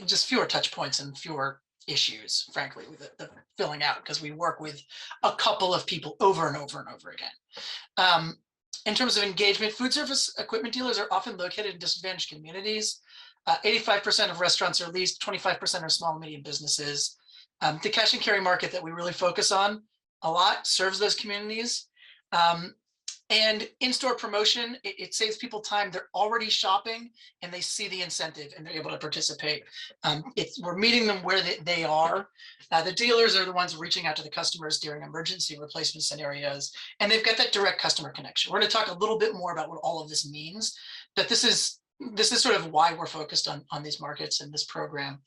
[SPEAKER 4] just fewer touch points and fewer issues, frankly, with the filling out, because we work with a couple of people over and over and over again. In terms of engagement, food service equipment dealers are often located in disadvantaged communities. 85% of restaurants are leased, 25% are small and medium businesses. The cash and carry market that we really focus on a lot serves those communities. And in-store promotion, it saves people time. They're already shopping and they see the incentive and they're able to participate. We're meeting them where they are. The dealers are the ones reaching out to the customers during emergency replacement scenarios, and they've got that direct customer connection. We're going to talk a little bit more about what all of this means, but this is sort of why we're focused on these markets and this program.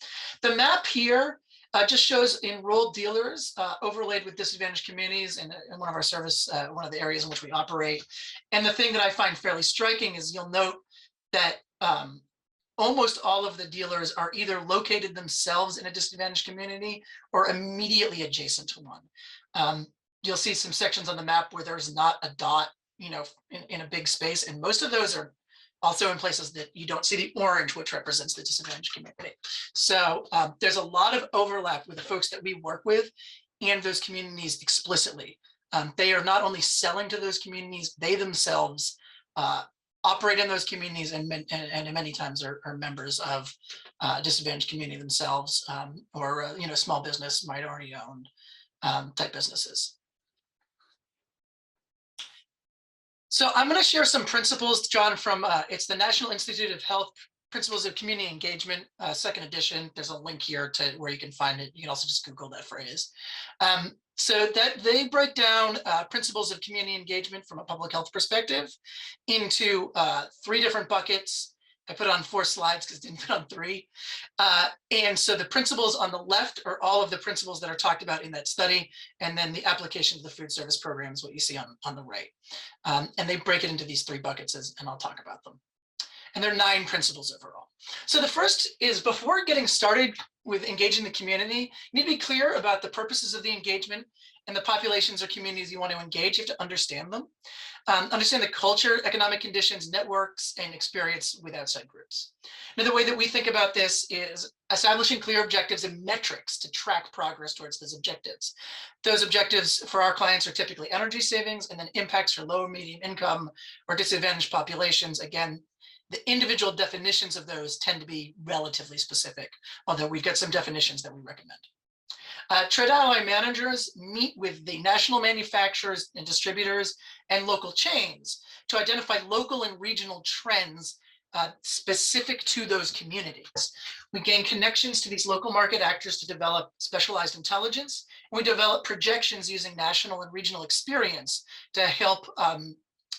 [SPEAKER 4] The map here just shows enrolled dealers overlaid with disadvantaged communities in one of our service, one of the areas in which we operate. And the thing that I find fairly striking is you'll note that almost all of the dealers are either located themselves in a disadvantaged community or immediately adjacent to one. You'll see some sections on the map where there's not a dot, you know, in a big space, and most of those are also in places that you don't see the orange, which represents the disadvantaged community. So there's a lot of overlap with the folks that we work with and those communities explicitly. They are not only selling to those communities, they themselves operate in those communities and many times are members of disadvantaged community themselves, or you know, small business, minority owned type businesses. So I'm going to share some principles, John, from it's the National Institute of Health Principles of Community Engagement, second edition. There's a link here to where you can find it. You can also just Google that phrase. So that they break down principles of community engagement from a public health perspective into 3 different buckets. I put on 4 slides because I didn't put on 3. And so the principles on the left are all of the principles that are talked about in that study. And then the application of the food service program is what you see on the right. And they break it into these 3 buckets, and I'll talk about them. And there are 9 principles overall. So the first is, before getting started with engaging the community, you need to be clear about the purposes of the engagement and the populations or communities you want to engage. You have to understand them. Understand the culture, economic conditions, networks, and experience with outside groups. Now, the way that we think about this is establishing clear objectives and metrics to track progress towards those objectives. Those objectives for our clients are typically energy savings, and then impacts for low, medium income or disadvantaged populations. Again, the individual definitions of those tend to be relatively specific, although we've got some definitions that we recommend. Trade ally managers meet with the national manufacturers and distributors and local chains to identify local and regional trends specific to those communities. We gain connections to these local market actors to develop specialized intelligence. We develop projections using national and regional experience to help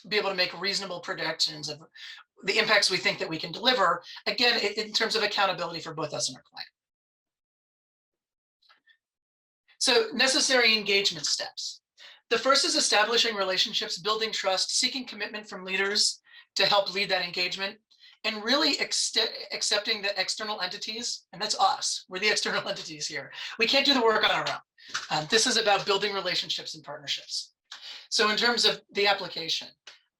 [SPEAKER 4] be able to make reasonable predictions of the impacts we think that we can deliver, again, in terms of accountability for both us and our client. So, necessary engagement steps. The first is establishing relationships, building trust, seeking commitment from leaders to help lead that engagement, and really accepting the external entities, and that's us. We're the external entities here. We can't do the work on our own. This is about building relationships and partnerships. So in terms of the application,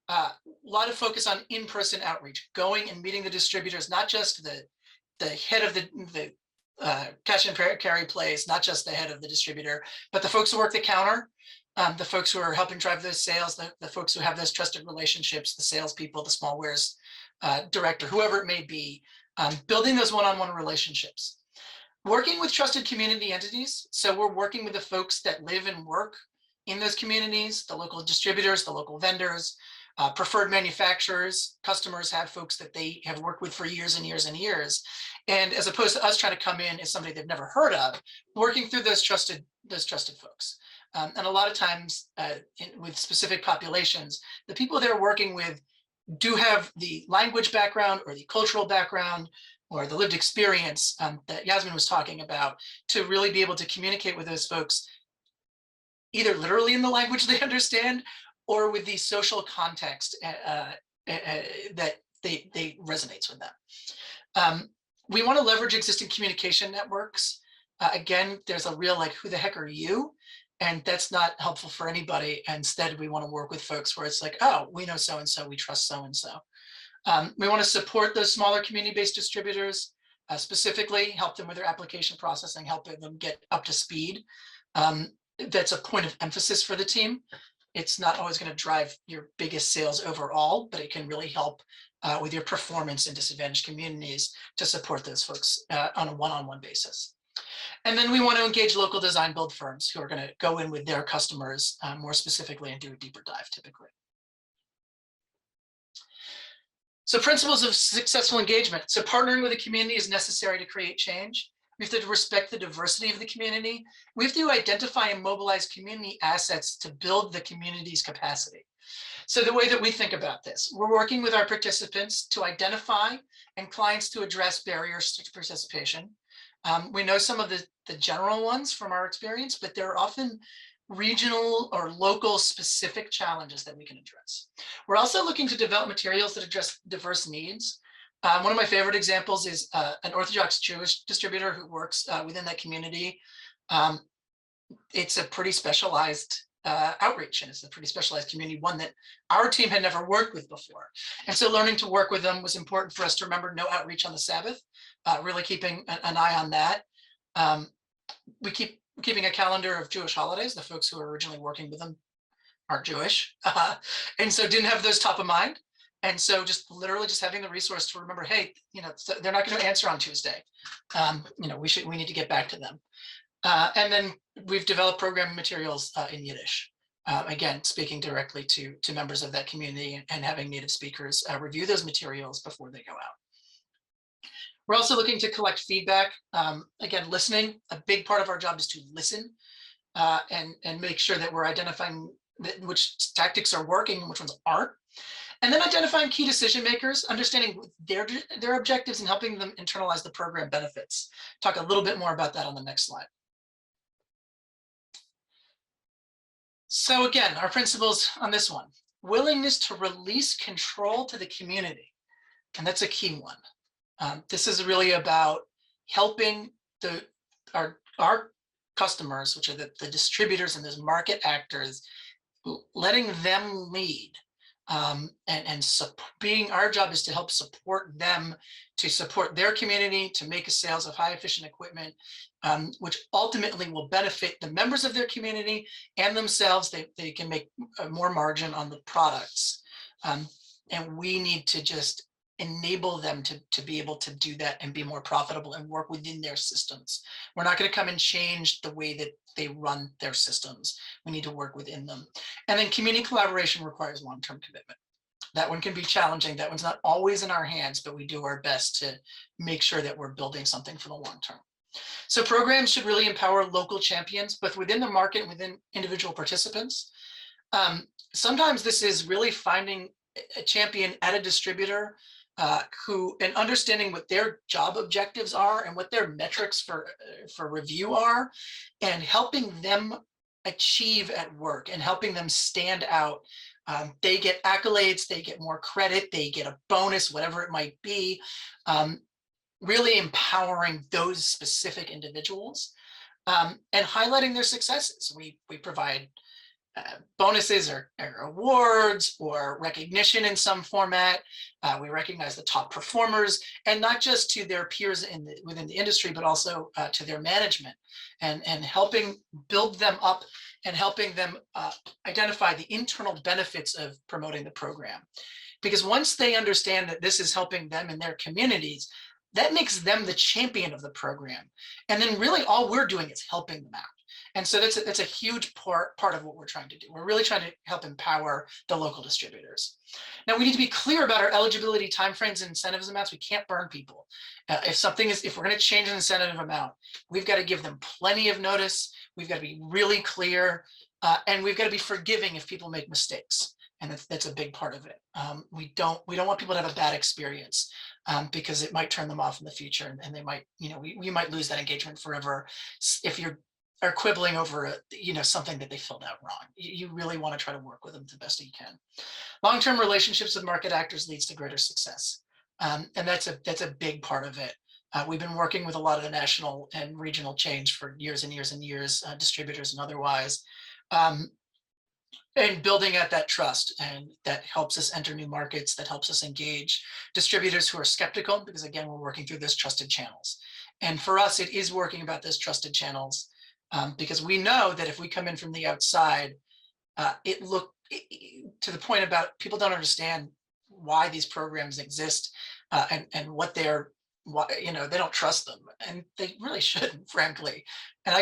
[SPEAKER 4] a lot of focus on in-person outreach, going and meeting the distributors, not just the head of the cash and carry place, not just the head of the distributor, but the folks who work the counter, the folks who are helping drive those sales, the folks who have those trusted relationships, the salespeople, the small wares director, whoever it may be, building those one-on-one relationships. Working with trusted community entities. So we're working with the folks that live and work in those communities, the local distributors, the local vendors, preferred manufacturers. Customers have folks that they have worked with for years and years and years. And as opposed to us trying to come in as somebody they've never heard of, working through those trusted folks. And a lot of times with specific populations, the people they're working with do have the language background or the cultural background or the lived experience that Yasmin was talking about to really be able to communicate with those folks, either literally in the language they understand or with the social context that they resonates with them. We want to leverage existing communication networks. Again, there's a real like, who the heck are you? And that's not helpful for anybody. Instead, we want to work with folks where it's like, oh, we know so-and-so, we trust so-and-so. We want to support those smaller community-based distributors, specifically help them with their application processing, helping them get up to speed. That's a point of emphasis for the team. It's not always going to drive your biggest sales overall, but it can really help with your performance in disadvantaged communities to support those folks on a one-on-one basis. And then we want to engage local design build firms who are going to go in with their customers more specifically and do a deeper dive typically. So principles of successful engagement. So partnering with the community is necessary to create change. We have to respect the diversity of the community. We have to identify and mobilize community assets to build the community's capacity. So the way that we think about this, we're working with our participants to identify and clients to address barriers to participation. We know some of the general ones from our experience, but there are often regional or local specific challenges that we can address. We're also looking to develop materials that address diverse needs. One of my favorite examples is an Orthodox Jewish distributor who works within that community. It's a pretty specialized outreach, and it's a pretty specialized community, one that our team had never worked with before. And so learning to work with them was important for us to remember no outreach on the Sabbath, really keeping an eye on that. We keeping a calendar of Jewish holidays. The folks who were originally working with them aren't Jewish, and so didn't have those top of mind. And so just literally just having the resource to remember, hey, they're not going to answer on Tuesday. We need to get back to them. And then we've developed programming materials in Yiddish, again, speaking directly to members of that community and having native speakers review those materials before they go out. We're also looking to collect feedback. Again, listening, a big part of our job is to listen and make sure that we're identifying which tactics are working and which ones aren't. And then identifying key decision makers, understanding their objectives and helping them internalize the program benefits. Talk a little bit more about that on the next slide. So again, our principles on this one: willingness to release control to the community. And that's a key one. This is really about helping our customers, which are the distributors and those market actors, letting them lead. Our job is to help support them, to support their community, to make sales of high efficient equipment, which ultimately will benefit the members of their community and themselves. They can make more margin on the products. And we need to just enable them to be able to do that and be more profitable and work within their systems. We're not going to come and change the way that they run their systems. We need to work within them. And then community collaboration requires long-term commitment. That one can be challenging. That one's not always in our hands, but we do our best to make sure that we're building something for the long term. So programs should really empower local champions, both within the market and within individual participants. Sometimes this is really finding a champion at a distributor and understanding what their job objectives are and what their metrics for review are, and helping them achieve at work and helping them stand out. They get accolades, they get more credit, they get a bonus, whatever it might be. Really empowering those specific individuals and highlighting their successes. We provide bonuses or awards or recognition in some format. We recognize the top performers, and not just to their peers within the industry, but also to their management, and helping build them up and helping them identify the internal benefits of promoting the program. Because once they understand that this is helping them in their communities, that makes them the champion of the program. And then really all we're doing is helping them out. And so that's a huge part of what we're trying to do. We're really trying to help empower the local distributors. Now we need to be clear about our eligibility timeframes and incentives amounts. We can't burn people. If we're going to change an incentive amount, we've got to give them plenty of notice. We've got to be really clear, and we've got to be forgiving if people make mistakes. And that's a big part of it. We don't want people to have a bad experience because it might turn them off in the future, and they might, we might lose that engagement forever if you're quibbling over something that they filled out wrong. You really want to try to work with them the best you can. Long-term relationships with market actors leads to greater success, and that's a big part of it. We've been working with a lot of the national and regional chains for years and years and years, distributors and otherwise, and building at that trust, and that helps us enter new markets, that helps us engage distributors who are skeptical, because again, we're working through those trusted channels. And for us, it is working about those trusted channels, because we know that if we come in from the outside, to the point about people don't understand why these programs exist, and what they don't trust them, and they really shouldn't, frankly. And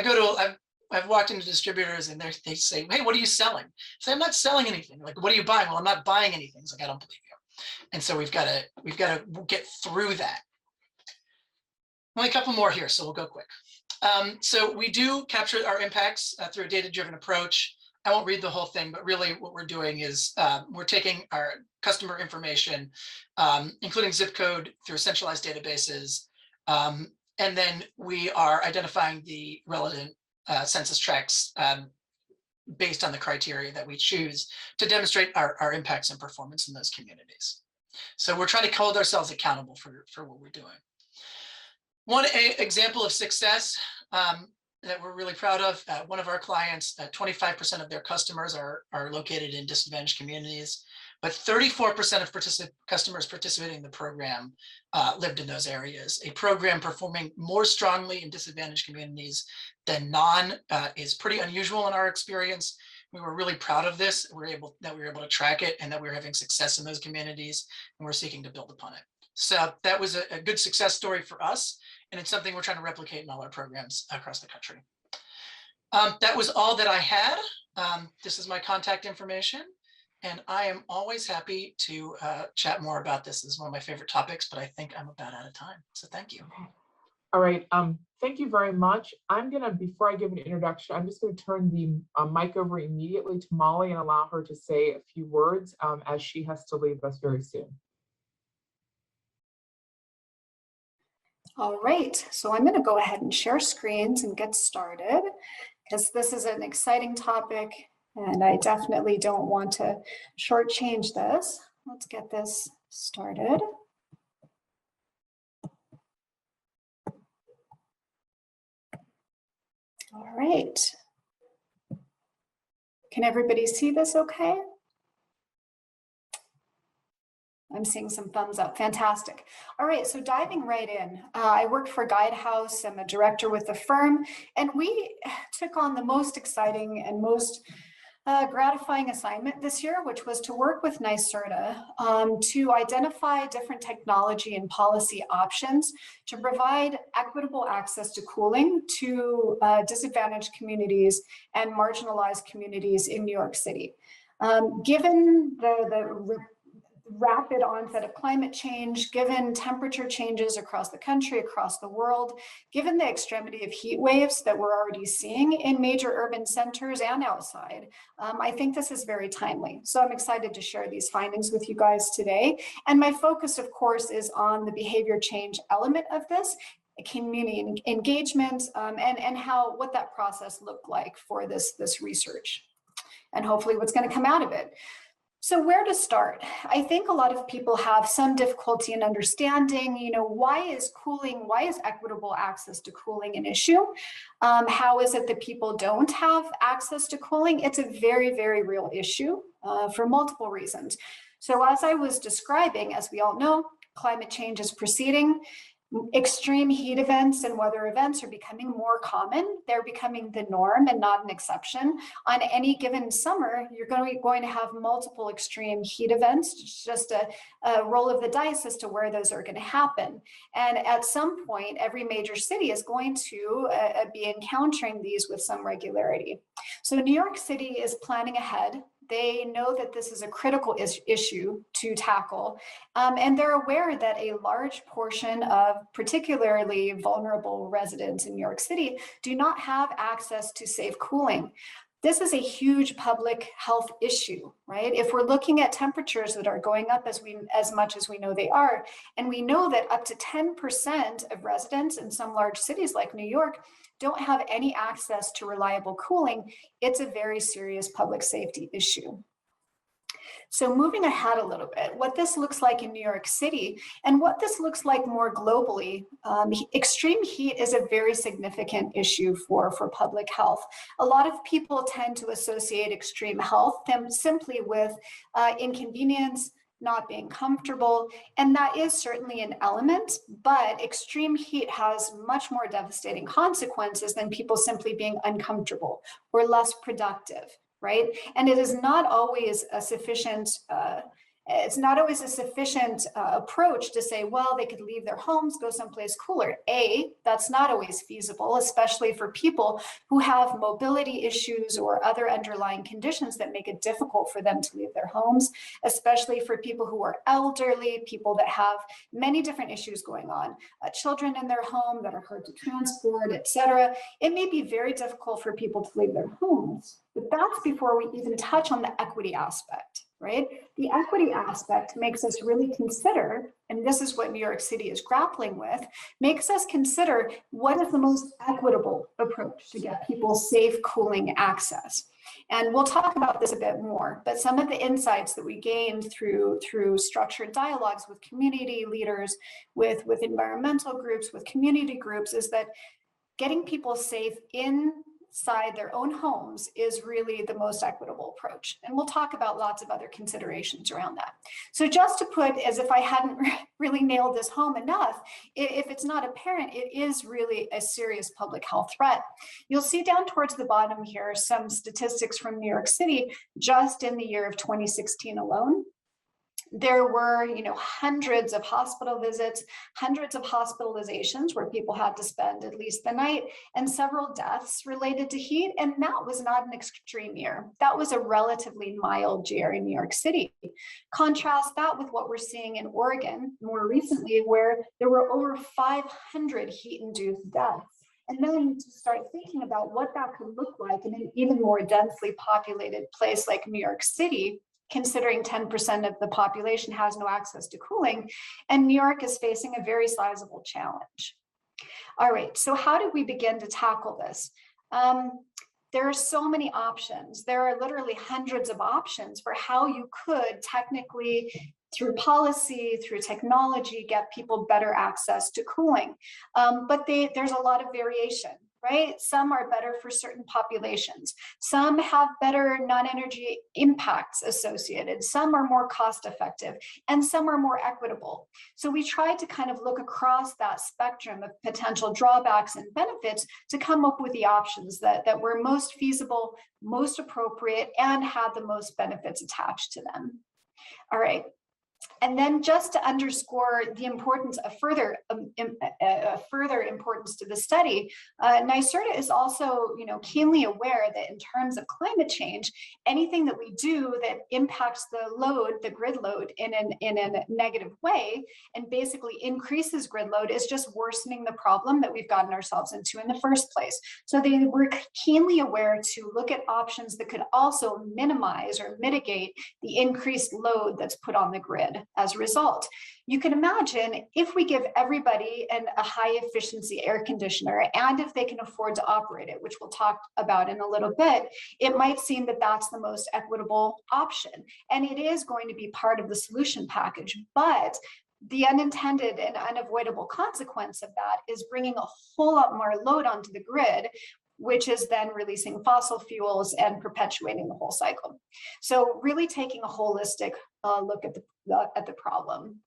[SPEAKER 4] I've walked into distributors and they say, hey, what are you selling? I say, I'm not selling anything. Like, what are you buying? Well, I'm not buying anything. It's like, I don't believe you. And so we've got to get through that. Only a couple more here, so we'll go quick. So we do capture our impacts through a data-driven approach. I won't read the whole thing, but really what we're doing is we're taking our customer information, including zip code, through centralized databases, and then we are identifying the relevant census tracts based on the criteria that we choose to demonstrate our impacts and performance in those communities. So we're trying to hold ourselves accountable for what we're doing. One example of success that we're really proud of, one of our clients, 25% of their customers are located in disadvantaged communities, but 34% of customers participating in the program lived in those areas. A program performing more strongly in disadvantaged communities than non is pretty unusual in our experience. We were really proud of this. We were able to track it, and that we were having success in those communities, and we're seeking to build upon it. So that was a good success story for us, and it's something we're trying to replicate in all our programs across the country. That was all that I had. This is my contact information, and I am always happy to chat more about this. This is one of my favorite topics, but I think I'm about out of time. So thank you.
[SPEAKER 1] Okay. All right. Thank you very much. Before I give an introduction, I'm just going to turn the mic over immediately to Molly and allow her to say a few words as she has to leave us very soon.
[SPEAKER 6] All right, so I'm going to go ahead and share screens and get started, because this is an exciting topic and I definitely don't want to shortchange this. Let's get this started. All right. Can everybody see this okay? I'm seeing some thumbs up. Fantastic. All right, so diving right in. I work for Guidehouse. I'm a director with the firm, and we took on the most exciting and most gratifying assignment this year, which was to work with NYSERDA to identify different technology and policy options to provide equitable access to cooling to disadvantaged communities and marginalized communities in New York City. Given the rapid onset of climate change, given temperature changes across the country, across the world, given the extremity of heat waves that we're already seeing in major urban centers and outside, I think this is very timely. So I'm excited to share these findings with you guys today. And my focus, of course, is on the behavior change element of this, community engagement, and what that process looked like for this research, and hopefully what's going to come out of it. So where to start? I think a lot of people have some difficulty in understanding, why is equitable access to cooling an issue? How is it that people don't have access to cooling? It's a very, very real issue for multiple reasons. So as I was describing, as we all know, climate change is proceeding. Extreme heat events and weather events are becoming more common. They're becoming the norm and not an exception. On any given summer, you're going to have multiple extreme heat events. It's just a roll of the dice as to where those are going to happen. And at some point, every major city is going to be encountering these with some regularity. So New York City is planning ahead. They know that this is a critical issue to tackle, and they're aware that a large portion of particularly vulnerable residents in New York City do not have access to safe cooling. This is a huge public health issue, right? If we're looking at temperatures that are going up as much as we know they are, and we know that up to 10% of residents in some large cities like New York don't have any access to reliable cooling, it's a very serious public safety issue. So moving ahead a little bit, what this looks like in New York City and what this looks like more globally, extreme heat is a very significant issue for public health. A lot of people tend to associate extreme health simply with inconvenience, not being comfortable, and that is certainly an element, but extreme heat has much more devastating consequences than people simply being uncomfortable or less productive, right? And it is not always a sufficient It's not always a sufficient approach to say, well, they could leave their homes, go someplace cooler. That's not always feasible, especially for people who have mobility issues or other underlying conditions that make it difficult for them to leave their homes, especially for people who are elderly, people that have many different issues going on, children in their home that are hard to transport, etc. It may be very difficult for people to leave their homes, but that's before we even touch on the equity aspect, right? The equity aspect makes us really consider, and this is what New York City is grappling with, makes us consider what is the most equitable approach to get people safe cooling access. And we'll talk about this a bit more, but some of the insights that we gained through structured dialogues with community leaders, with environmental groups, with community groups, is that getting people safe inside their own homes is really the most equitable approach. And we'll talk about lots of other considerations around that. So just to put, as if I hadn't really nailed this home enough, if it's not apparent, it is really a serious public health threat. You'll see down towards the bottom here some statistics from New York City just in the year of 2016 alone. There were, hundreds of hospital visits, hundreds of hospitalizations where people had to spend at least the night, and several deaths related to heat. And that was not an extreme year. That was a relatively mild year in New York City. Contrast that with what we're seeing in Oregon more recently, where there were over 500 heat-induced deaths. And then to start thinking about what that could look like in an even more densely populated place like New York City, considering 10% of the population has no access to cooling, and New York is facing a very sizable challenge. All right, so how did we begin to tackle this? There are so many options. There are literally hundreds of options for how you could technically, through policy, through technology, get people better access to cooling. But there's a lot of variation, right? Some are better for certain populations. Some have better non-energy impacts associated. Some are more cost effective, and some are more equitable. So we tried to kind of look across that spectrum of potential drawbacks and benefits to come up with the options that were most feasible, most appropriate, and had the most benefits attached to them. All right. And then just to underscore the importance of further importance to the study, NYSERDA is also keenly aware that in terms of climate change, anything that we do that impacts the load, the grid load in a negative way, and basically increases grid load, is just worsening the problem that we've gotten ourselves into in the first place. So they were keenly aware to look at options that could also minimize or mitigate the increased load that's put on the grid as a result. You can imagine if we give everybody a high efficiency air conditioner, and if they can afford to operate it, which we'll talk about in a little bit, it might seem that that's the most equitable option. And it is going to be part of the solution package, but the unintended and unavoidable consequence of that is bringing a whole lot more load onto the grid, which is then releasing fossil fuels and perpetuating the whole cycle. So really taking a holistic look at the problem.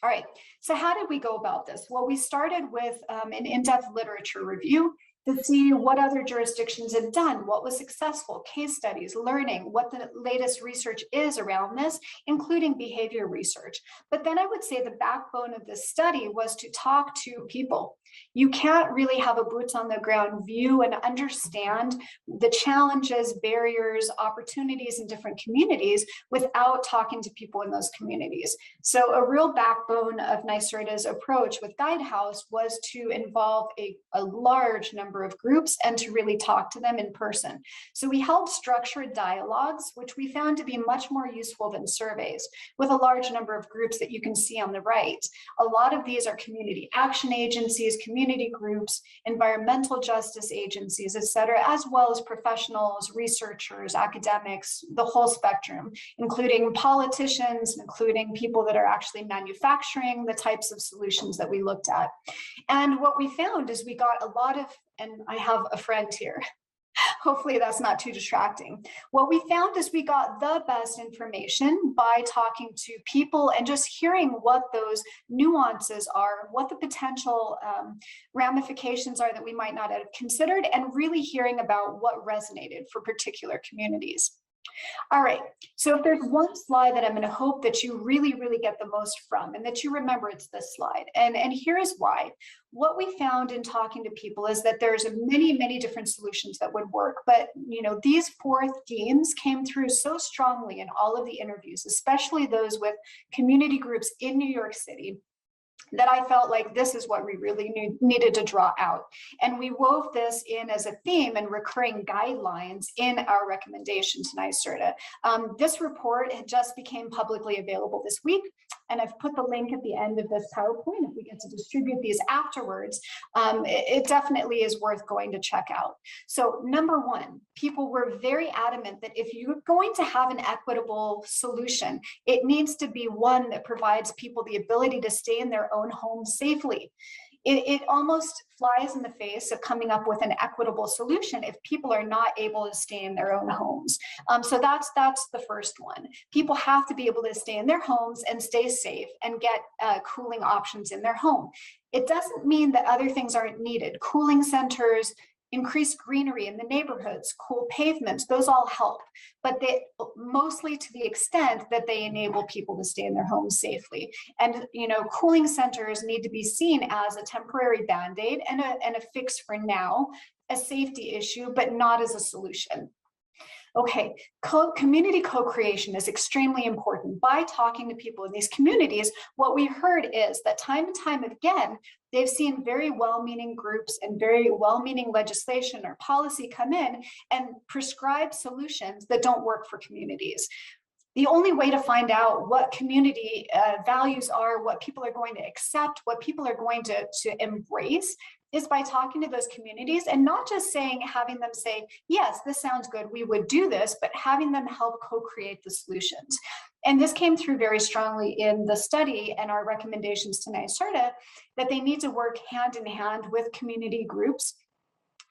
[SPEAKER 6] All right, so how did we go about this? Well, we started with an in-depth literature review to see what other jurisdictions had done, what was successful, case studies, learning, what the latest research is around this, including behavior research. But then I would say the backbone of this study was to talk to people. You can't really have a boots on the ground view and understand the challenges, barriers, opportunities in different communities without talking to people in those communities. So a real backbone of NYSERDA's approach with Guidehouse was to involve a large number of groups and to really talk to them in person. So we held structured dialogues, which we found to be much more useful than surveys, with a large number of groups that you can see on the right. A lot of these are community action agencies, community groups, environmental justice agencies, et cetera, as well as professionals, researchers, academics, the whole spectrum, including politicians, including people that are actually manufacturing the types of solutions that we looked at. And what we found is we got a lot of, and I have a friend here, hopefully that's not too distracting. What we found is we got the best information by talking to people and just hearing what those nuances are, what the potential ramifications are that we might not have considered, and really hearing about what resonated for particular communities. All right, so if there's one slide that I'm going to hope that you really, really get the most from and that you remember, it's this slide. And here is why. What we found in talking to people is that there's many, many different solutions that would work. But, you know, these 4 themes came through so strongly in all of the interviews, especially those with community groups in New York City, that I felt like this is what we really needed to draw out. And we wove this in as a theme and recurring guidelines in our recommendation to NYSERDA. This report had just became publicly available this week, and I've put the link at the end of this PowerPoint if we get to distribute these afterwards. It definitely is worth going to check out. So number 1, people were very adamant that if you're going to have an equitable solution, it needs to be one that provides people the ability to stay in their own home safely. It almost flies in the face of coming up with an equitable solution if people are not able to stay in their own homes. So that's the first one. People have to be able to stay in their homes and stay safe and get cooling options in their home. It doesn't mean that other things aren't needed. Cooling centers, increased greenery in the neighborhoods, cool pavements, those all help, but they mostly to the extent that they enable people to stay in their homes safely. And, you know, cooling centers need to be seen as a temporary band-aid and a fix for now, a safety issue, but not as a solution. Okay, community co-creation is extremely important. By talking to people in these communities, what we heard is that time and time again, they've seen very well-meaning groups and very well-meaning legislation or policy come in and prescribe solutions that don't work for communities. The only way to find out what community values are, what people are going to accept, what people are going to embrace, is by talking to those communities and not just having them say, yes, this sounds good, we would do this, but having them help co-create the solutions. And this came through very strongly in the study and our recommendations to NYSERDA, that they need to work hand in hand with community groups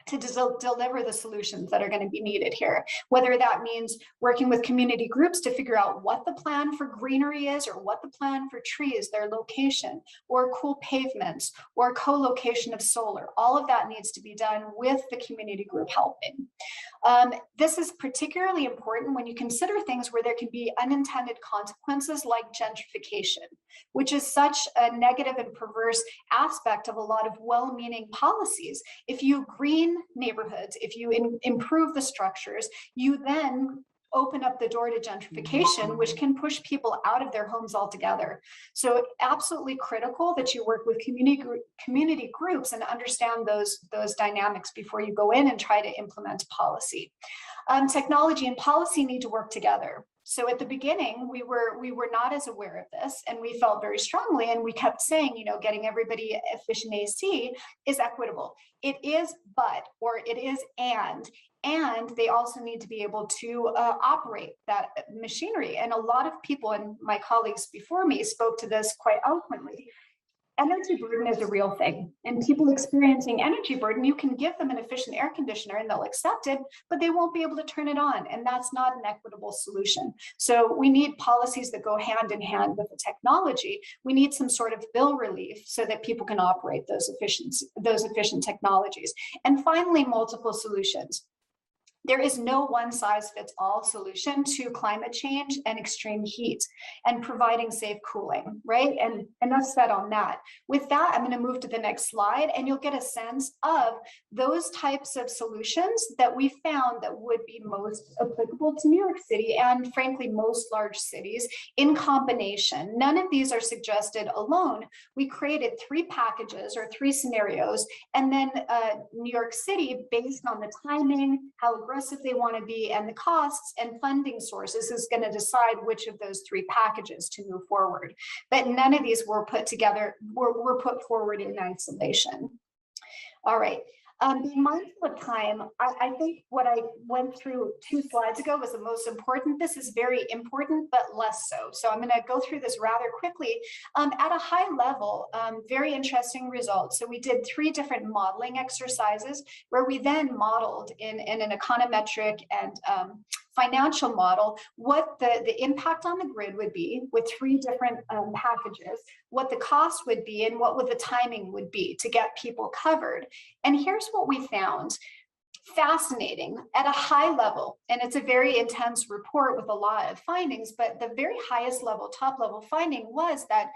[SPEAKER 6] to deliver the solutions that are going to be needed here, whether that means working with community groups to figure out what the plan for greenery is, or what the plan for trees, their location, or cool pavements, or co-location of solar. All of that needs to be done with the community group helping. This is particularly important when you consider things where there can be unintended consequences like gentrification, which is such a negative and perverse aspect of a lot of well-meaning policies. If you green neighborhoods, if you improve the structures, you then open up the door to gentrification, which can push people out of their homes altogether. So absolutely critical that you work with community groups and understand those dynamics before you go in and try to implement policy. Technology and policy need to work together. So at the beginning, we were not as aware of this, and we felt very strongly, and we kept saying, you know, getting everybody efficient AC is equitable. It is, but, or it is, and they also need to be able to operate that machinery. And a lot of people, and my colleagues before me spoke to this quite eloquently. Energy burden is a real thing, and people experiencing energy burden, you can give them an efficient air conditioner and they'll accept it, but they won't be able to turn it on, and that's not an equitable solution. So we need policies that go hand in hand with the technology. We need some sort of bill relief so that people can operate those efficient technologies. And finally, multiple solutions. There is no one-size-fits-all solution to climate change and extreme heat and providing safe cooling, right? And enough said on that. With that, I'm going to move to the next slide, and you'll get a sense of those types of solutions that we found that would be most applicable to New York City and, frankly, most large cities in combination. None of these are suggested alone. We created 3 packages or 3 scenarios, and then New York City, based on the timing, how aggressive they want to be, and the costs and funding sources, is going to decide which of those 3 packages to move forward. But none of these were put together, were put forward in isolation. All right. Being mindful of time, I think what I went through 2 slides ago was the most important. This is very important, but less so. So I'm going to go through this rather quickly. At a high level, very interesting results. So we did 3 different modeling exercises where we then modeled in an econometric and financial model what the impact on the grid would be with 3 different packages, what the cost would be, and what would the timing would be to get people covered. And here's what we found. fascinating at a high level. And it's a very intense report with a lot of findings, but the very highest level, top level finding was that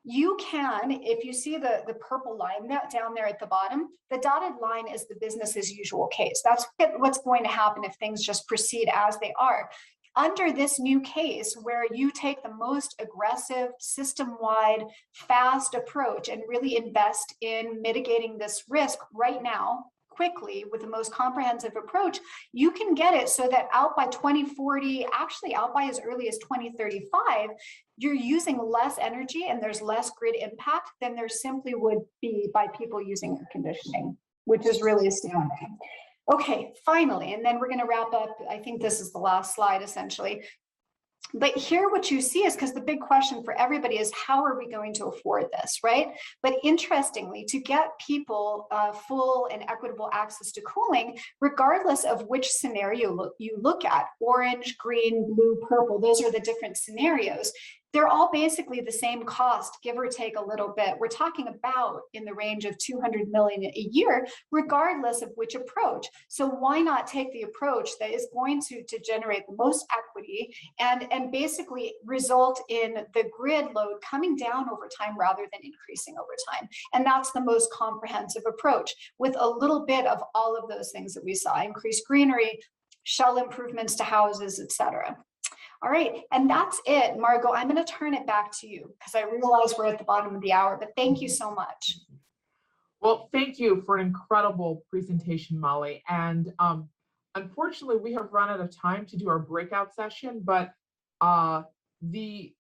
[SPEAKER 6] you can, if you see the purple line down there at the bottom, the dotted line is the business as usual case. That's what's going to happen if things just proceed as they are. Under this new case, where you take the most aggressive, system-wide, fast approach and really invest in mitigating this risk right now, quickly, with the most comprehensive approach, you can get it so that out by 2040, actually out by as early as 2035, you're using less energy and there's less grid impact than there simply would be by people using air conditioning, which is really astounding. Okay, finally, and then we're going to wrap up. I think this is the last slide essentially. But here what you see is, because the big question for everybody is, how are we going to afford this, right? But interestingly, to get people full and equitable access to cooling, regardless of which scenario you look at, orange, green, blue, purple, those are the different scenarios. They're all basically the same cost, give or take a little bit. We're talking about in the range of 200 million a year, regardless of which approach. So why not take the approach that is going to generate the most equity and basically result in the grid load coming down over time rather than increasing over time? And that's the most comprehensive approach, with a little bit of all of those things that we saw: increased greenery, shell improvements to houses, etc. All right, and that's it. Margot, I'm going to turn it back to you because I realize we're at the bottom of the hour, but thank you so much.
[SPEAKER 1] Well, thank you for an incredible presentation, Molly. And unfortunately, we have run out of time to do our breakout session, but the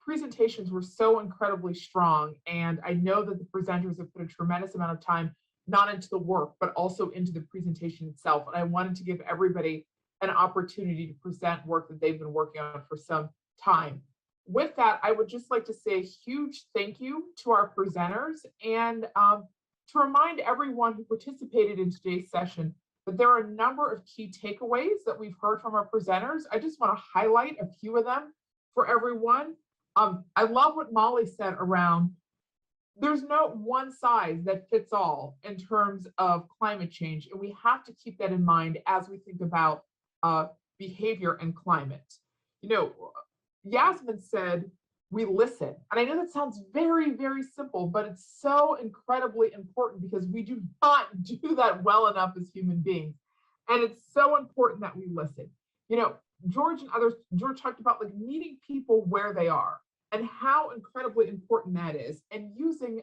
[SPEAKER 1] presentations were so incredibly strong. And I know that the presenters have put a tremendous amount of time, not into the work, but also into the presentation itself. And I wanted to give everybody an opportunity to present work that they've been working on for some time. With that, I would just like to say a huge thank you to our presenters, and to remind everyone who participated in today's session that there are a number of key takeaways that we've heard from our presenters. I just want to highlight a few of them for everyone. I love what Molly said around, there's no one size that fits all in terms of climate change, and we have to keep that in mind as we think about behavior and climate. You know, Yasmin said, we listen. And I know that sounds very, very simple, but it's so incredibly important because we do not do that well enough as human beings. And it's so important that we listen. You know, George talked about like meeting people where they are and how incredibly important that is, and using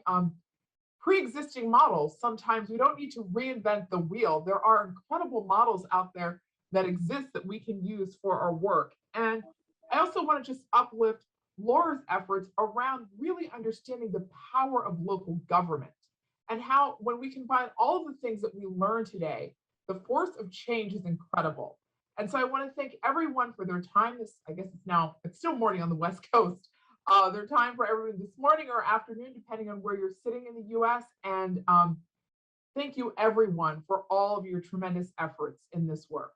[SPEAKER 1] pre-existing models. Sometimes we don't need to reinvent the wheel. There are incredible models out there that exist that we can use for our work. And I also want to just uplift Laura's efforts around really understanding the power of local government and how, when we combine all of the things that we learned today, the force of change is incredible. And so I want to thank everyone for their time. I guess it's still morning on the West Coast. Their time for everyone this morning or afternoon, depending on where you're sitting in the US. And thank you everyone for all of your tremendous efforts in this work.